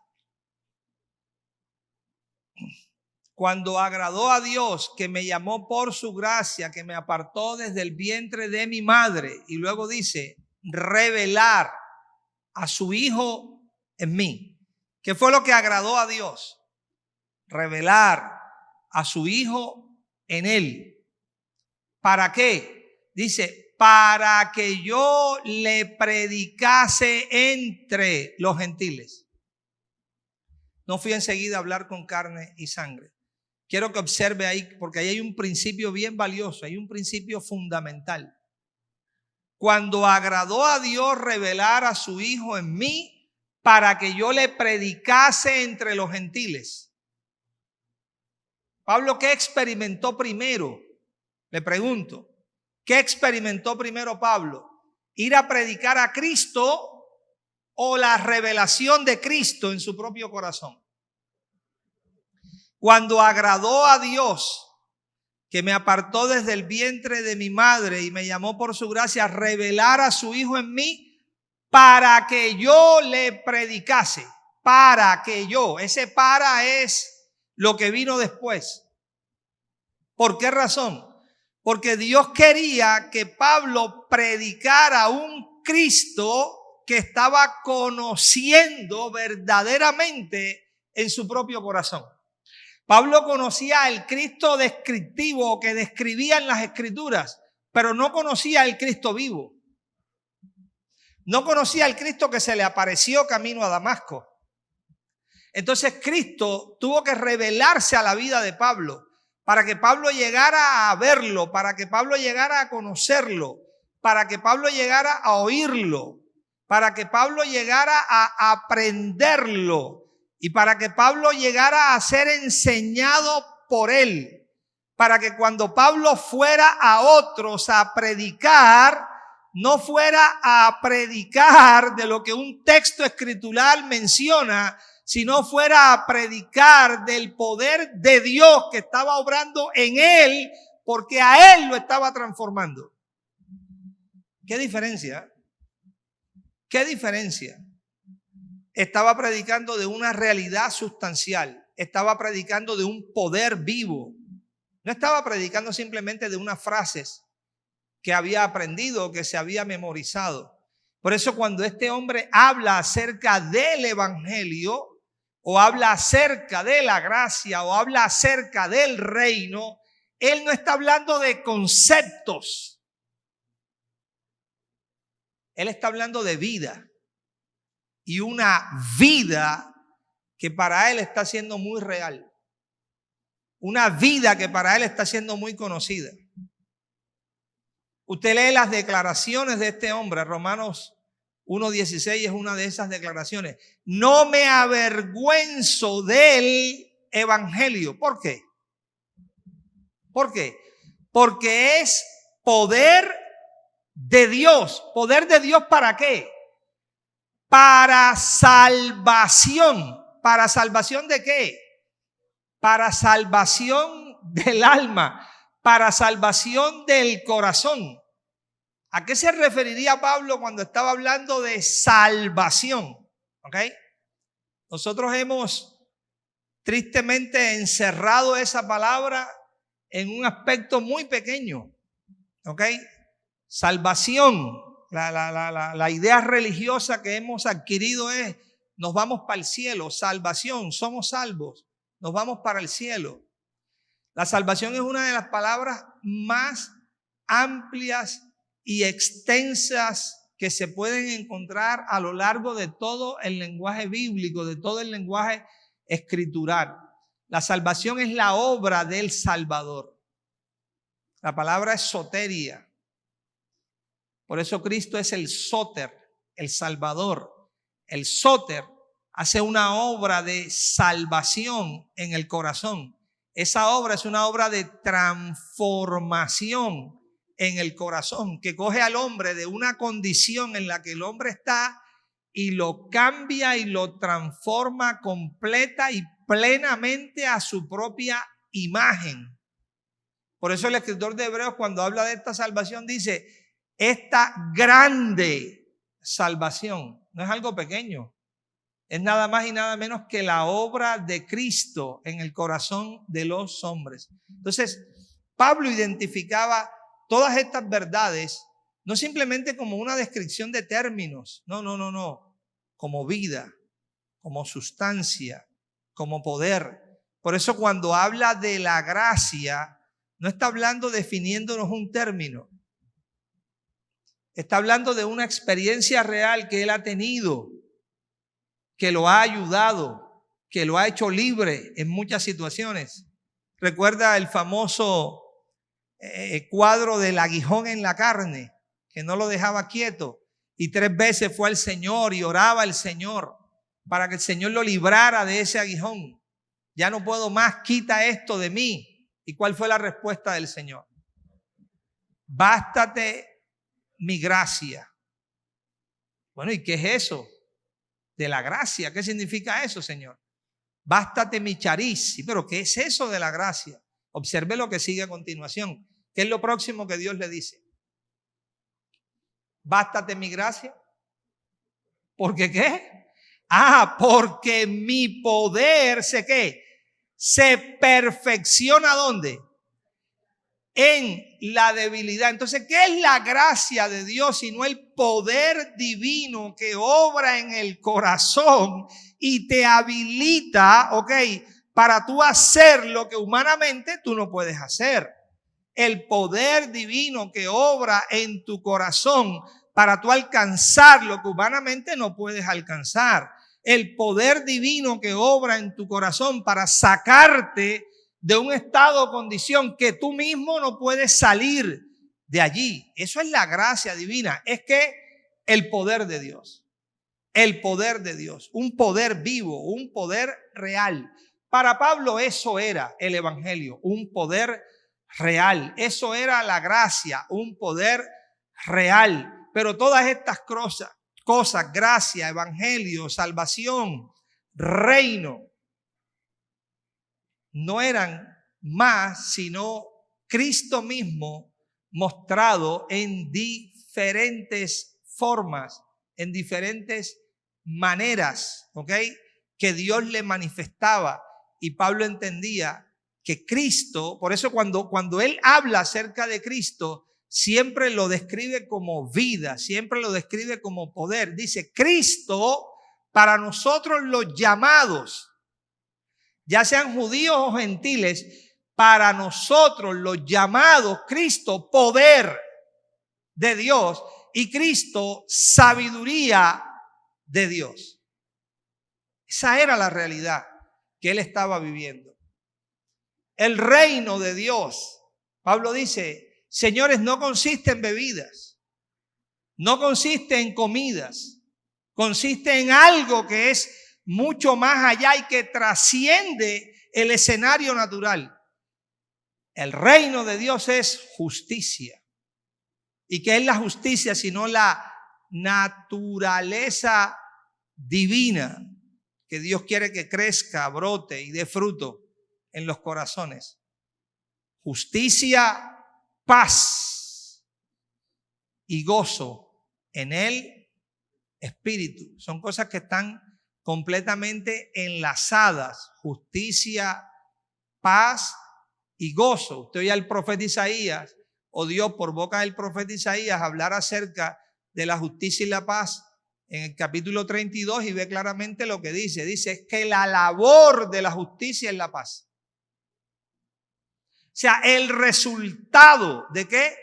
Cuando agradó a Dios, que me llamó por su gracia, que me apartó desde el vientre de mi madre. Y luego dice, revelar a su Hijo en mí. ¿Qué fue lo que agradó a Dios? Revelar a su Hijo en él. ¿Para qué? Dice, para que yo le predicase entre los gentiles. No fui enseguida a hablar con carne y sangre. Quiero que observe ahí, porque ahí hay un principio bien valioso, hay un principio fundamental. Cuando agradó a Dios revelar a su Hijo en mí, para que yo le predicase entre los gentiles. Pablo, ¿qué experimentó primero? Le pregunto. ¿Qué experimentó primero Pablo? ¿Ir a predicar a Cristo o la revelación de Cristo en su propio corazón? Cuando agradó a Dios, que me apartó desde el vientre de mi madre y me llamó por su gracia a revelar a su Hijo en mí, para que yo le predicase. Para que yo. Ese para es lo que vino después. ¿Por qué razón? Porque Dios quería que Pablo predicara a un Cristo que estaba conociendo verdaderamente en su propio corazón. Pablo conocía al Cristo descriptivo que describía en las Escrituras, pero no conocía al Cristo vivo. No conocía al Cristo que se le apareció camino a Damasco. Entonces Cristo tuvo que revelarse a la vida de Pablo, para que Pablo llegara a verlo, para que Pablo llegara a conocerlo, para que Pablo llegara a oírlo, para que Pablo llegara a aprenderlo y para que Pablo llegara a ser enseñado por él, para que cuando Pablo fuera a otros a predicar, no fuera a predicar de lo que un texto escritural menciona, sino fuera a predicar del poder de Dios que estaba obrando en él, porque a él lo estaba transformando. ¿Qué diferencia? ¿Qué diferencia? Estaba predicando de una realidad sustancial, estaba predicando de un poder vivo. No estaba predicando simplemente de unas frases que había aprendido o que se había memorizado. Por eso cuando este hombre habla acerca del evangelio, o habla acerca de la gracia, o habla acerca del reino, él no está hablando de conceptos. Él está hablando de vida. Y una vida que para él está siendo muy real. Una vida que para él está siendo muy conocida. Usted lee las declaraciones de este hombre, Romanos 1:16 es una de esas declaraciones. No me avergüenzo del evangelio. ¿Por qué? ¿Por qué? Porque es poder de Dios. ¿Poder de Dios para qué? Para salvación. ¿Para salvación de qué? Para salvación del alma. Para salvación del corazón. ¿A qué se referiría Pablo cuando estaba hablando de salvación? ¿Ok? Nosotros hemos tristemente encerrado esa palabra en un aspecto muy pequeño. ¿Ok? Salvación. La idea religiosa que hemos adquirido es, nos vamos para el cielo. Salvación, somos salvos. Nos vamos para el cielo. La salvación es una de las palabras más amplias y extensas que se pueden encontrar a lo largo de todo el lenguaje bíblico, de todo el lenguaje escritural. La salvación es la obra del Salvador. La palabra es soteria. Por eso Cristo es el sóter, el Salvador. El sóter hace una obra de salvación en el corazón. Esa obra es una obra de transformación en el corazón, que coge al hombre de una condición en la que el hombre está y lo cambia y lo transforma completa y plenamente a su propia imagen. Por eso el escritor de Hebreos, cuando habla de esta salvación, dice: esta grande salvación no es algo pequeño, es nada más y nada menos que la obra de Cristo en el corazón de los hombres. Entonces, Pablo identificaba todas estas verdades no simplemente como una descripción de términos, no, como vida, como sustancia, como poder. Por eso cuando habla de la gracia, no está hablando definiéndonos un término. Está hablando de una experiencia real que él ha tenido, que lo ha ayudado, que lo ha hecho libre en muchas situaciones. Recuerda el famoso cuadro del aguijón en la carne, que no lo dejaba quieto, y 3 veces fue al Señor y oraba al Señor para que el Señor lo librara de ese aguijón. Ya no puedo más, quita esto de mí. ¿Y cuál fue la respuesta del Señor? Bástate mi gracia. Bueno, ¿y qué es eso? De la gracia. ¿Qué significa eso, Señor? Bástate mi chariz. Sí, pero ¿qué es eso de la gracia? Observe lo que sigue a continuación. ¿Qué es lo próximo que Dios le dice? Bástate mi gracia. ¿Por qué qué? Porque mi poder se perfecciona ¿dónde? En la debilidad. Entonces, ¿qué es la gracia de Dios sino el poder divino que obra en el corazón y te habilita, para tú hacer lo que humanamente tú no puedes hacer? El poder divino que obra en tu corazón para tú alcanzar lo que humanamente no puedes alcanzar. El poder divino que obra en tu corazón para sacarte de un estado o condición que tú mismo no puedes salir de allí. Eso es la gracia divina. Es que el poder de Dios, un poder vivo, un poder real. Para Pablo eso era el evangelio, un poder real. Eso era la gracia, un poder real. Pero todas estas cosas, gracia, evangelio, salvación, reino, no eran más sino Cristo mismo mostrado en diferentes formas, en diferentes maneras, que Dios le manifestaba. Y Pablo entendía que Cristo, por eso cuando él habla acerca de Cristo, siempre lo describe como vida, siempre lo describe como poder. Dice: Cristo, para nosotros los llamados, ya sean judíos o gentiles, para nosotros los llamados, Cristo, poder de Dios, y Cristo, sabiduría de Dios. Esa era la realidad que él estaba viviendo. El reino de Dios, Pablo dice, señores, no consiste en bebidas, no consiste en comidas, consiste en algo que es mucho más allá y que trasciende el escenario natural. El reino de Dios es justicia. ¿Y qué es la justicia sino la naturaleza divina que Dios quiere que crezca, brote y dé fruto en los corazones? Justicia, paz y gozo en el Espíritu. Son cosas que están completamente enlazadas. Justicia, paz y gozo. Usted oye al profeta Isaías, o Dios por boca del profeta Isaías hablar acerca de la justicia y la paz en el capítulo 32 y ve claramente lo que dice. Dice que la labor de la justicia es la paz. sea, el resultado ¿de qué?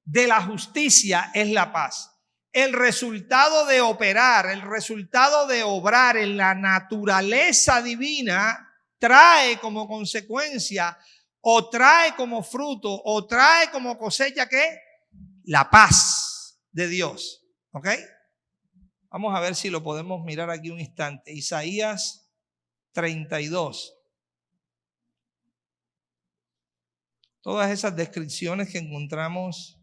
De la justicia es la paz. El resultado de operar, el resultado de obrar en la naturaleza divina trae como consecuencia o trae como fruto o trae como cosecha ¿qué? La paz de Dios. ¿Ok? Vamos a ver si lo podemos mirar aquí un instante. Isaías 32. Todas esas descripciones que encontramos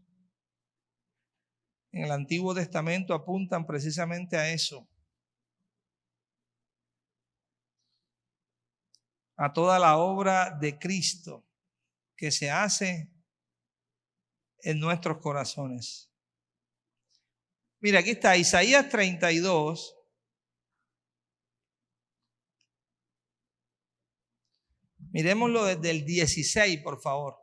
en el Antiguo Testamento apuntan precisamente a eso. A toda la obra de Cristo que se hace en nuestros corazones. Mira, aquí está Isaías 32. Miremoslo desde el 16, por favor.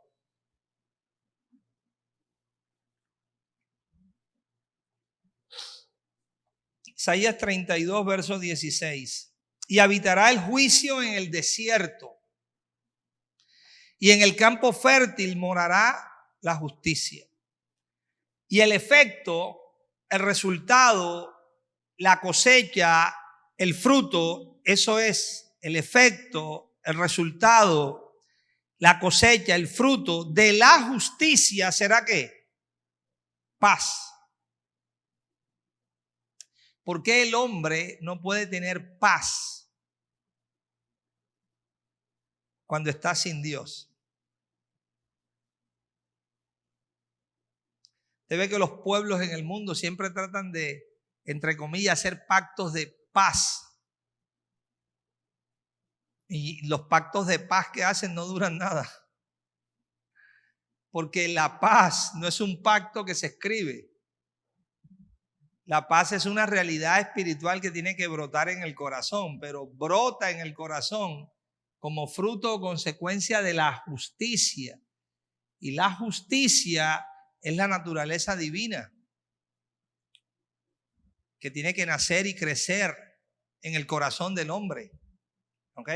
Isaías 32, verso 16. Y habitará el juicio en el desierto, y en el campo fértil morará la justicia. Y el efecto, el resultado, la cosecha, el fruto, eso es el efecto, el resultado, la cosecha, el fruto de la justicia será ¿qué? Paz. ¿Por qué el hombre no puede tener paz cuando está sin Dios? Usted ve que los pueblos en el mundo siempre tratan de, entre comillas, hacer pactos de paz. Y los pactos de paz que hacen no duran nada. Porque la paz no es un pacto que se escribe. La paz es una realidad espiritual que tiene que brotar en el corazón, pero brota en el corazón como fruto o consecuencia de la justicia. Y la justicia es la naturaleza divina que tiene que nacer y crecer en el corazón del hombre. ¿Ok?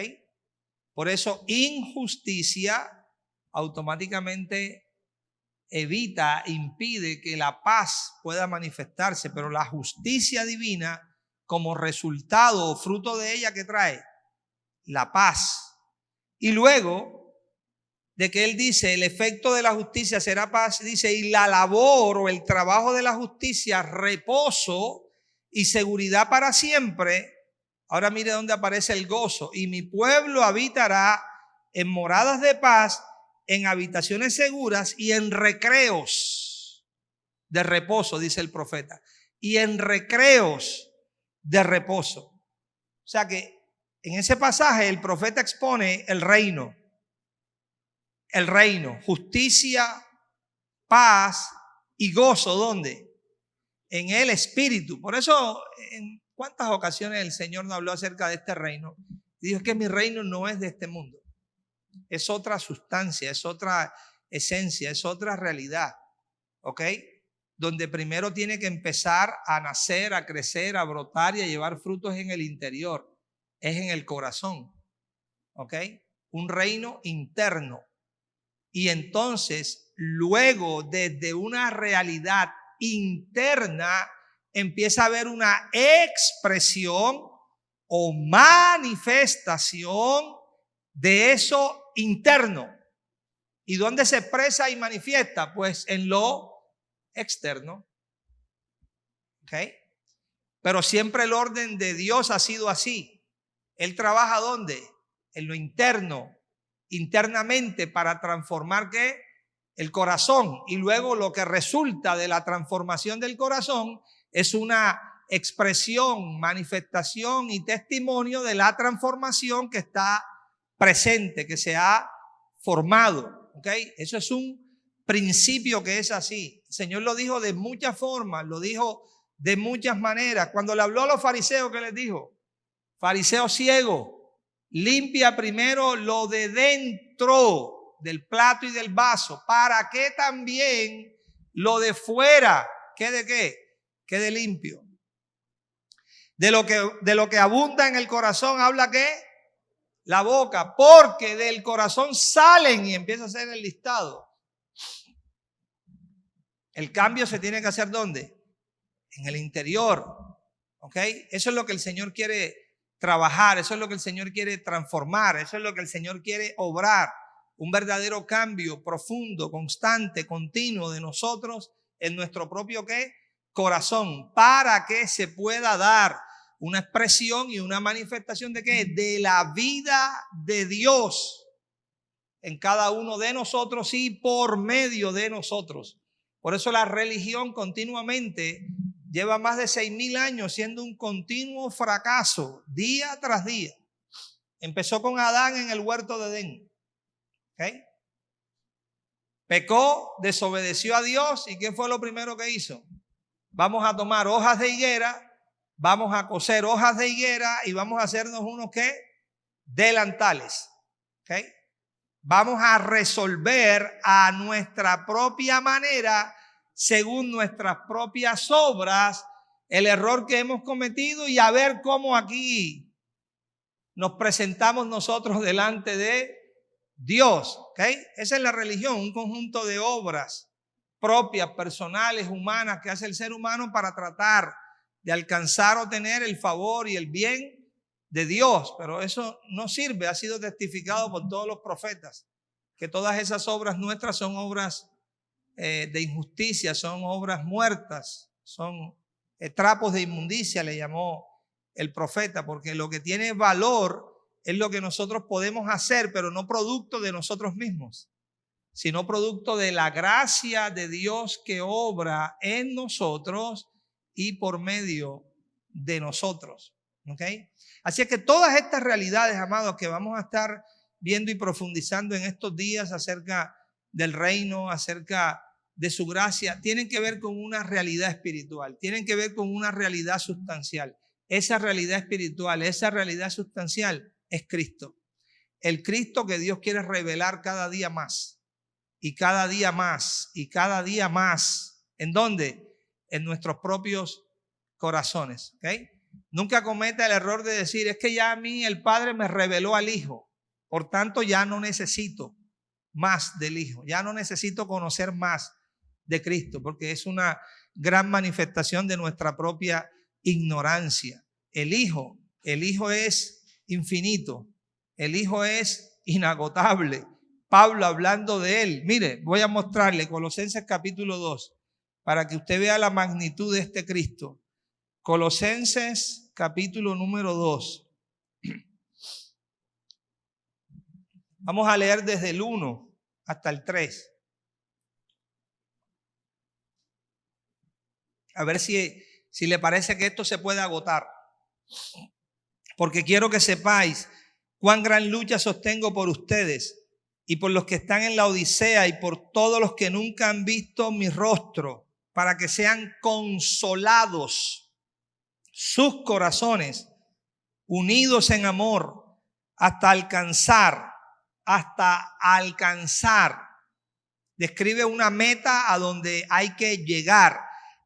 Por eso, injusticia automáticamente evita, impide que la paz pueda manifestarse, pero la justicia divina, como resultado o fruto de ella, ¿qué trae? La paz. Y luego de que él dice, el efecto de la justicia será paz, dice, y la labor o el trabajo de la justicia, reposo y seguridad para siempre. Ahora mire dónde aparece el gozo. Y mi pueblo habitará en moradas de paz, en habitaciones seguras y en recreos de reposo, dice el profeta. Y en recreos de reposo. O sea que en ese pasaje el profeta expone el reino. El reino, justicia, paz y gozo. ¿Dónde? En el Espíritu. Por eso, en cuántas ocasiones el Señor nos habló acerca de este reino. Dijo que mi reino no es de este mundo. Es otra sustancia, es otra esencia, es otra realidad. ¿Ok? Donde primero tiene que empezar a nacer, a crecer, a brotar y a llevar frutos en el interior. Es en el corazón. ¿Ok? Un reino interno. Y entonces, luego, desde una realidad interna, empieza a haber una expresión o manifestación de eso interno. ¿Y dónde se expresa y manifiesta? Pues en lo externo. ¿Ok? Pero siempre el orden de Dios ha sido así. Él trabaja ¿dónde? En lo interno. Internamente para transformar ¿qué? El corazón, y luego lo que resulta de la transformación del corazón es una expresión, manifestación y testimonio de la transformación que está presente, que se ha formado. ¿Okay? Eso es un principio que es así. El Señor lo dijo de muchas formas, lo dijo de muchas maneras. Cuando le habló a los fariseos, ¿qué les dijo? Fariseo ciego. Limpia primero lo de dentro del plato y del vaso, para que también lo de fuera quede ¿qué? Quede limpio. De lo que abunda en el corazón habla ¿qué? La boca, porque del corazón salen, y empieza a hacer el listado. El cambio se tiene que hacer ¿dónde? En el interior. ¿Ok? Eso es lo que el Señor quiere trabajar, eso es lo que el Señor quiere transformar, eso es lo que el Señor quiere obrar. Un verdadero cambio profundo, constante, continuo de nosotros en nuestro propio ¿qué? Corazón, para que se pueda dar una expresión y una manifestación de ¿qué? De la vida de Dios en cada uno de nosotros y por medio de nosotros. Por eso la religión continuamente lleva más de 6.000 años siendo un continuo fracaso, día tras día. Empezó con Adán en el huerto de Edén. ¿Okay? Pecó, desobedeció a Dios, ¿y qué fue lo primero que hizo? Vamos a tomar hojas de higuera, vamos a coser hojas de higuera y vamos a hacernos unos ¿qué? Delantales. ¿Okay? Vamos a resolver a nuestra propia manera, según nuestras propias obras, el error que hemos cometido y a ver cómo aquí nos presentamos nosotros delante de Dios. ¿Okay? Esa es la religión, un conjunto de obras propias, personales, humanas que hace el ser humano para tratar de alcanzar o tener el favor y el bien de Dios. Pero eso no sirve, ha sido testificado por todos los profetas, que todas esas obras nuestras son obras de injusticia, son obras muertas, son trapos de inmundicia, le llamó el profeta, porque lo que tiene valor es lo que nosotros podemos hacer, pero no producto de nosotros mismos, sino producto de la gracia de Dios que obra en nosotros y por medio de nosotros. ¿Okay? Así es que todas estas realidades, amados, que vamos a estar viendo y profundizando en estos días acerca del reino, acerca de su gracia, tienen que ver con una realidad espiritual, tienen que ver con una realidad sustancial. Esa realidad espiritual, esa realidad sustancial es Cristo. El Cristo que Dios quiere revelar cada día más y cada día más y cada día más. ¿En dónde? En nuestros propios corazones. ¿Okay? Nunca cometa el error de decir, es que ya a mí el Padre me reveló al Hijo, por tanto ya no necesito más del Hijo, ya no necesito conocer más de Cristo, porque es una gran manifestación de nuestra propia ignorancia. El Hijo es infinito, el Hijo es inagotable. Pablo hablando de él, mire, voy a mostrarle Colosenses capítulo 2 para que usted vea la magnitud de este Cristo. Colosenses capítulo número 2. Vamos a leer desde el 1 hasta el 3. A ver si le parece que esto se puede agotar. Porque quiero que sepáis cuán gran lucha sostengo por ustedes y por los que están en la Odisea y por todos los que nunca han visto mi rostro, para que sean consolados sus corazones, unidos en amor, hasta alcanzar. Describe una meta a donde hay que llegar,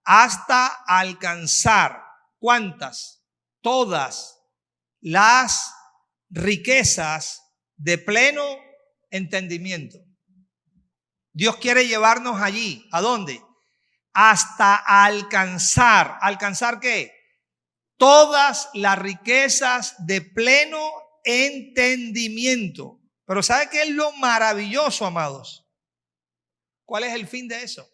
hasta alcanzar. ¿Cuántas? Todas las riquezas de pleno entendimiento. Dios quiere llevarnos allí. ¿A dónde? Hasta alcanzar. ¿Alcanzar qué? Todas las riquezas de pleno entendimiento. Pero ¿sabe qué es lo maravilloso, amados? ¿Cuál es el fin de eso?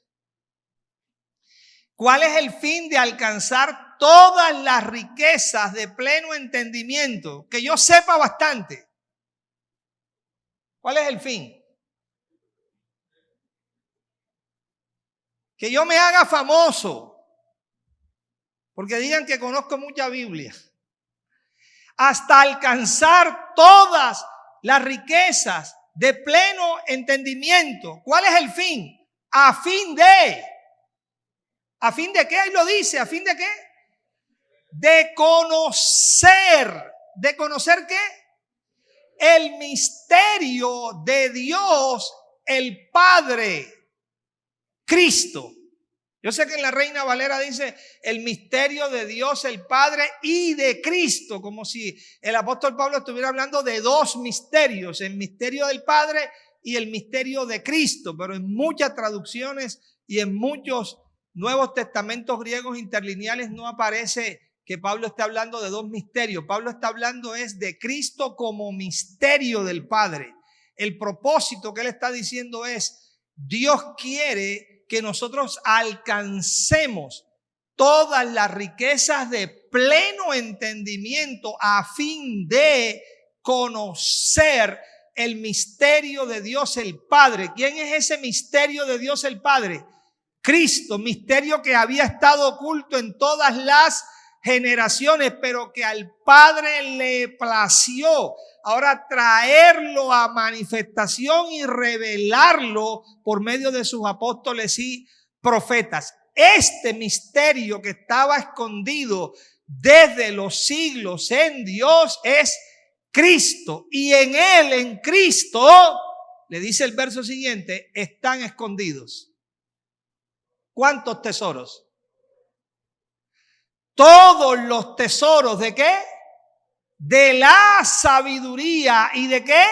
¿Cuál es el fin de alcanzar todas las riquezas de pleno entendimiento? Que yo sepa bastante. ¿Cuál es el fin? Que yo me haga famoso, porque digan que conozco mucha Biblia. Hasta alcanzar todas las riquezas de pleno entendimiento. ¿Cuál es el fin? ¿A fin de qué? Ahí lo dice. ¿A fin de qué? De conocer. ¿De conocer qué? El misterio de Dios, el Padre, Cristo. Yo sé que en la Reina Valera dice el misterio de Dios el Padre y de Cristo, como si el apóstol Pablo estuviera hablando de dos misterios, el misterio del Padre y el misterio de Cristo, pero en muchas traducciones y en muchos Nuevos Testamentos griegos interlineales no aparece que Pablo esté hablando de dos misterios. Pablo está hablando es de Cristo como misterio del Padre. El propósito que él está diciendo es, Dios quiere que nosotros alcancemos todas las riquezas de pleno entendimiento a fin de conocer el misterio de Dios el Padre. ¿Quién es ese misterio de Dios el Padre? Cristo, misterio que había estado oculto en todas las generaciones, pero que al Padre le plació ahora traerlo a manifestación y revelarlo por medio de sus apóstoles y profetas. Este misterio que estaba escondido desde los siglos en Dios es Cristo, y en Él, en Cristo, le dice el verso siguiente, están escondidos. ¿Cuántos tesoros? Todos los tesoros, ¿de qué? De la sabiduría. ¿Y de qué?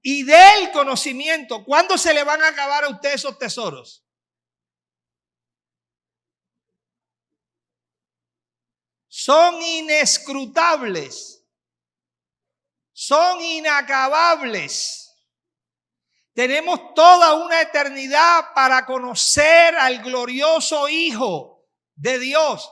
Y del conocimiento. ¿Cuándo se le van a acabar a usted esos tesoros? Son inescrutables. Son inacabables. Tenemos toda una eternidad para conocer al glorioso Hijo de Dios.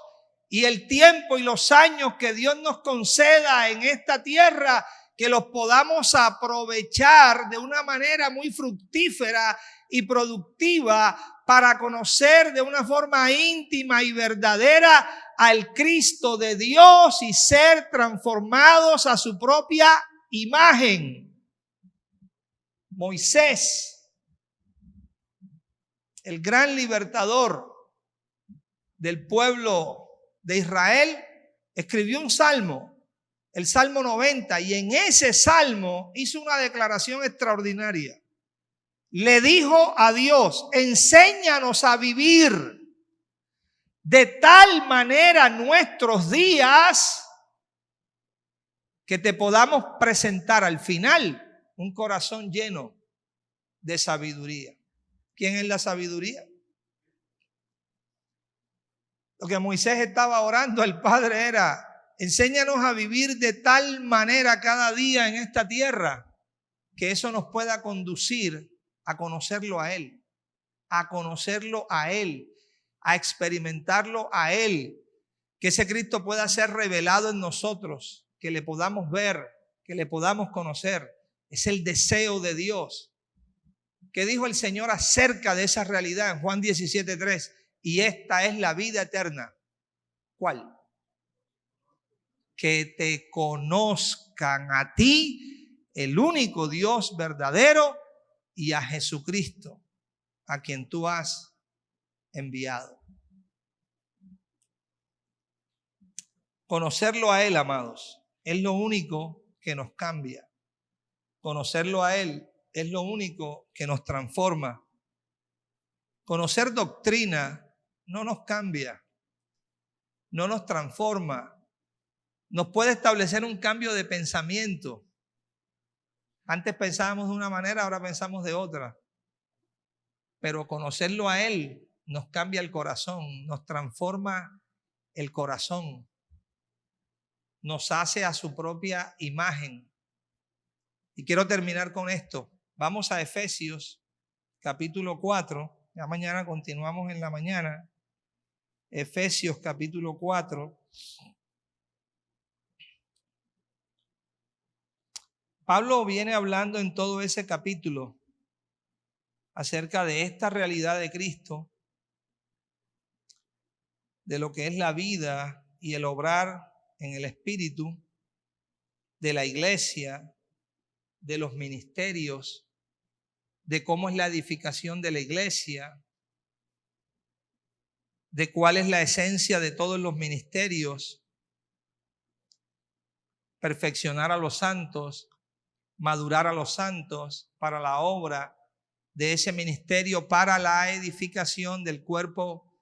Y el tiempo y los años que Dios nos conceda en esta tierra, que los podamos aprovechar de una manera muy fructífera y productiva para conocer de una forma íntima y verdadera al Cristo de Dios y ser transformados a su propia imagen. Moisés, el gran libertador del pueblo de Israel, escribió un salmo, el Salmo 90, y en ese salmo hizo una declaración extraordinaria. Le dijo a Dios, enséñanos a vivir de tal manera nuestros días que te podamos presentar al final un corazón lleno de sabiduría. ¿Quién es la sabiduría? Lo que Moisés estaba orando al Padre era, enséñanos a vivir de tal manera cada día en esta tierra que eso nos pueda conducir a conocerlo a Él, a experimentarlo a Él, que ese Cristo pueda ser revelado en nosotros, que le podamos ver, que le podamos conocer. Es el deseo de Dios. ¿Qué dijo el Señor acerca de esa realidad en Juan 17:3? Y esta es la vida eterna. ¿Cuál? Que te conozcan a ti, el único Dios verdadero, y a Jesucristo, a quien tú has enviado. Conocerlo a Él, amados, es lo único que nos cambia. Conocerlo a Él es lo único que nos transforma. Conocer doctrina no nos cambia, no nos transforma. Nos puede establecer un cambio de pensamiento. Antes pensábamos de una manera, ahora pensamos de otra. Pero conocerlo a Él nos cambia el corazón, nos transforma el corazón, nos hace a su propia imagen. Y quiero terminar con esto. Vamos a Efesios capítulo 4. Ya mañana continuamos en la mañana. Efesios capítulo 4. Pablo viene hablando en todo ese capítulo acerca de esta realidad de Cristo, de lo que es la vida y el obrar en el Espíritu, de la iglesia, de los ministerios, de cómo es la edificación de la iglesia, de cuál es la esencia de todos los ministerios, perfeccionar a los santos, madurar a los santos para la obra de ese ministerio, para la edificación del cuerpo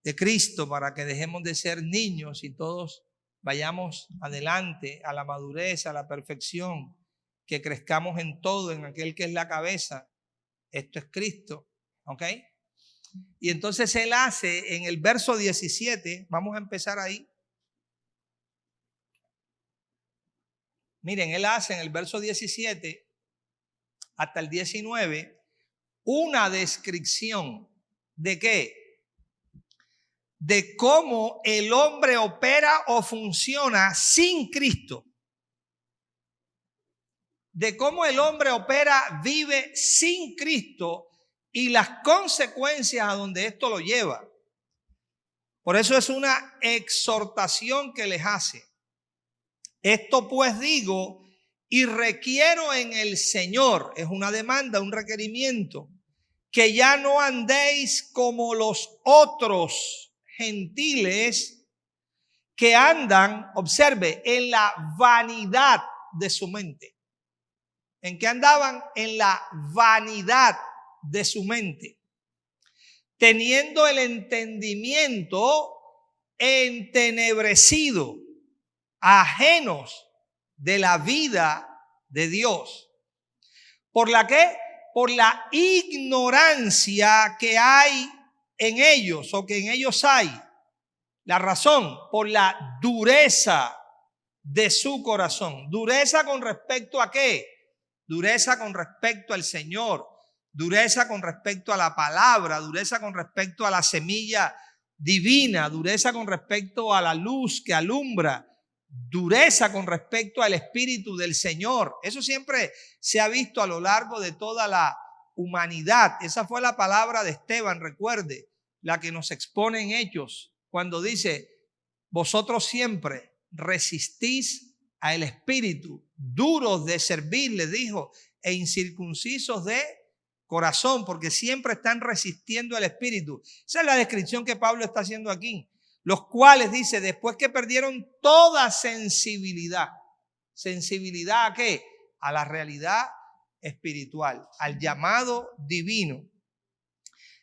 de Cristo para que dejemos de ser niños y todos vayamos adelante a la madurez, a la perfección, que crezcamos en todo, en aquel que es la cabeza. Esto es Cristo, ¿ok? Y entonces él hace en el verso 17, vamos a empezar ahí. Miren, él hace en el verso 17 hasta el 19 una descripción de qué, de cómo el hombre opera o funciona sin Cristo. De cómo el hombre opera, vive sin Cristo y las consecuencias a donde esto lo lleva. Por eso es una exhortación que les hace. Esto pues digo y requiero en el Señor, es una demanda, un requerimiento, que ya no andéis como los otros gentiles que andan, observe, en la vanidad de su mente. ¿En qué andaban? En la vanidad de su mente, teniendo el entendimiento entenebrecido, ajenos de la vida de Dios. ¿Por la qué? Por la ignorancia que hay en ellos o que en ellos hay. La razón, por la dureza de su corazón. ¿Dureza con respecto a qué? Dureza con respecto al Señor, dureza con respecto a la palabra, dureza con respecto a la semilla divina, dureza con respecto a la luz que alumbra, dureza con respecto al Espíritu del Señor. Eso siempre se ha visto a lo largo de toda la humanidad. Esa fue la palabra de Esteban, recuerde, la que nos expone en Hechos, cuando dice, vosotros siempre resistís al Espíritu, duros de servir, les dijo, e incircuncisos de corazón, porque siempre están resistiendo al Espíritu. Esa es la descripción que Pablo está haciendo aquí. Los cuales, dice, después que perdieron toda sensibilidad. ¿Sensibilidad a qué? A la realidad espiritual, al llamado divino.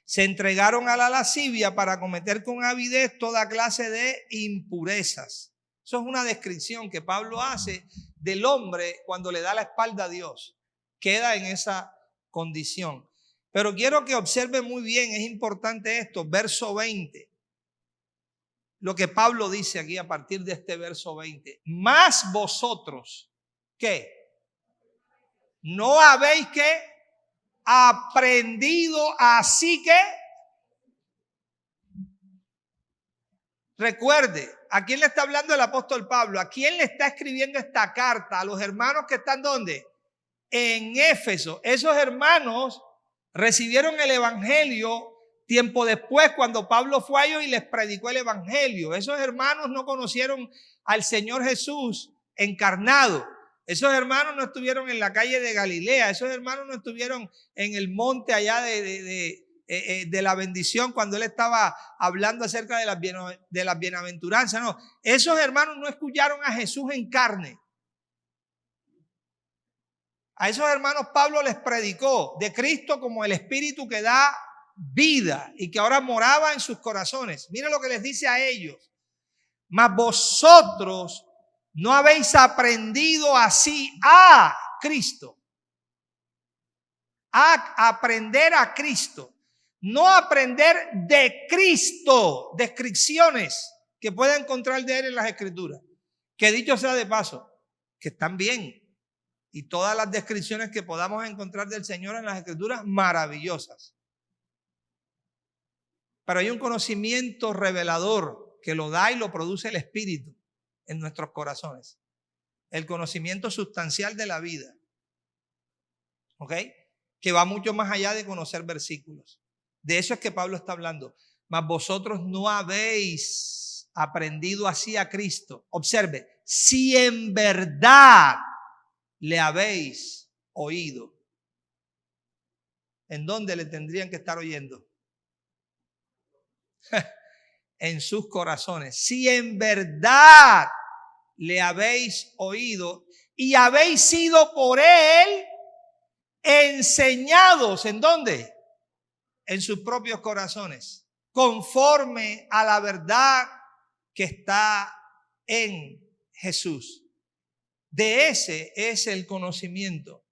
Se entregaron a la lascivia para cometer con avidez toda clase de impurezas. Eso es una descripción que Pablo hace del hombre cuando le da la espalda a Dios. Queda en esa condición. Pero quiero que observe muy bien, es importante esto, verso 20. Lo que Pablo dice aquí a partir de este verso 20. Más vosotros, ¿qué? No habéis que aprendido así que. Recuerde, ¿a quién le está hablando el apóstol Pablo? ¿A quién le está escribiendo esta carta? A los hermanos que están ¿dónde? En Éfeso. Esos hermanos recibieron el evangelio tiempo después cuando Pablo fue a ellos y les predicó el evangelio. Esos hermanos no conocieron al Señor Jesús encarnado. Esos hermanos no estuvieron en la calle de Galilea. Esos hermanos no estuvieron en el monte allá de la bendición cuando él estaba hablando acerca de las bienaventuranzas. No, esos hermanos no escucharon a Jesús en carne. A esos hermanos Pablo les predicó de Cristo como el Espíritu que da vida y que ahora moraba en sus corazones. Mira lo que les dice a ellos. Mas vosotros no habéis aprendido así a Cristo. A aprender a Cristo. No aprender de Cristo. Descripciones que pueda encontrar de él en las Escrituras. Que dicho sea de paso, que están bien. Y todas las descripciones que podamos encontrar del Señor en las Escrituras, maravillosas. Pero hay un conocimiento revelador que lo da y lo produce el Espíritu en nuestros corazones. El conocimiento sustancial de la vida. ¿Ok? Que va mucho más allá de conocer versículos. De eso es que Pablo está hablando. Mas vosotros no habéis aprendido así a Cristo. Observe, si en verdad le habéis oído. ¿En dónde le tendrían que estar oyendo? En sus corazones. Si en verdad le habéis oído y habéis sido por él enseñados. ¿En dónde? En sus propios corazones. conforme a la verdad que está en Jesús. De ese es el conocimiento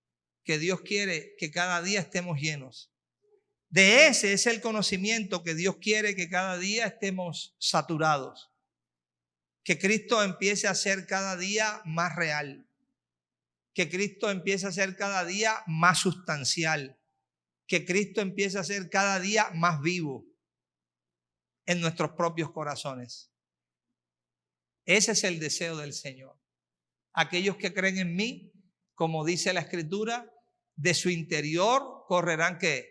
que Dios quiere que cada día estemos llenos. De ese es el conocimiento que Dios quiere que cada día estemos saturados. Que Cristo empiece a ser cada día más real. Que Cristo empiece a ser cada día más sustancial. Que Cristo empiece a ser cada día más vivo en nuestros propios corazones. Ese es el deseo del Señor. Aquellos que creen en mí, como dice la Escritura, de su interior correrán ¿qué?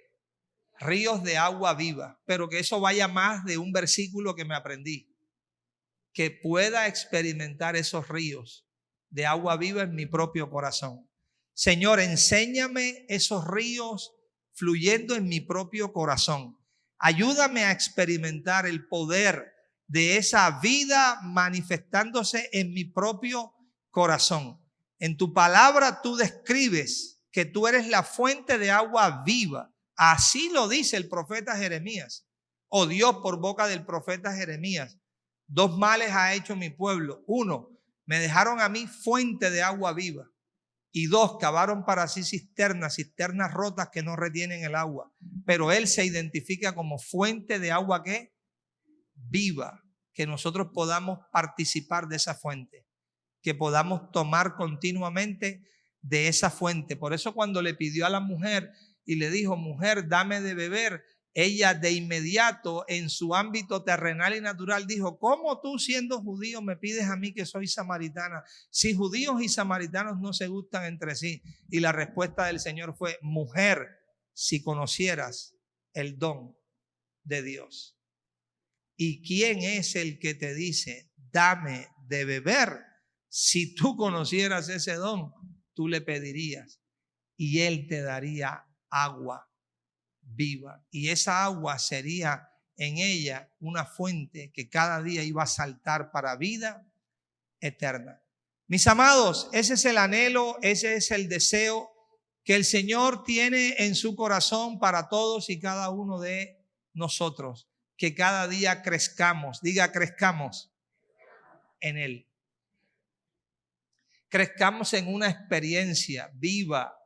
Ríos de agua viva. Pero que eso vaya más de un versículo que me aprendí. Que pueda experimentar esos ríos de agua viva en mi propio corazón. Señor, enséñame esos ríos fluyendo en mi propio corazón. Ayúdame a experimentar el poder de esa vida manifestándose en mi propio corazón. En tu palabra tú describes que tú eres la fuente de agua viva. Así lo dice el profeta Jeremías, o Dios por boca del profeta Jeremías. 2 males ha hecho mi pueblo. 1, me dejaron a mí fuente de agua viva. Y 2, cavaron para sí cisternas rotas que no retienen el agua. Pero Él se identifica como fuente de agua ¿qué? Viva. Que nosotros podamos participar de esa fuente. Que podamos tomar continuamente de esa fuente. Por eso cuando le pidió a la mujer y le dijo, mujer, dame de beber, ella de inmediato en su ámbito terrenal y natural dijo, ¿cómo tú siendo judío me pides a mí que soy samaritana? Si judíos y samaritanos no se gustan entre sí. Y la respuesta del Señor fue, mujer, si conocieras el don de Dios. ¿Y quién es el que te dice, dame de beber? Si tú conocieras ese don, tú le pedirías y Él te daría agua viva. Y esa agua sería en ella una fuente que cada día iba a saltar para vida eterna. Mis amados, ese es el anhelo, ese es el deseo que el Señor tiene en su corazón para todos y cada uno de nosotros. Que cada día crezcamos, diga crezcamos en Él. Crezcamos en una experiencia viva,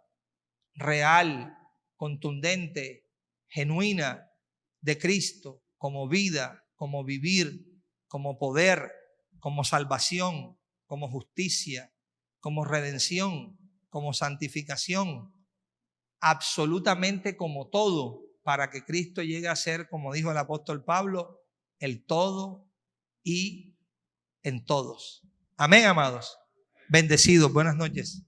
real, contundente, genuina de Cristo, como vida, como vivir, como poder, como salvación, como justicia, como redención, como santificación, absolutamente como todo, para que Cristo llegue a ser, como dijo el apóstol Pablo, el todo y en todos. Amén, amados. Bendecidos. Buenas noches.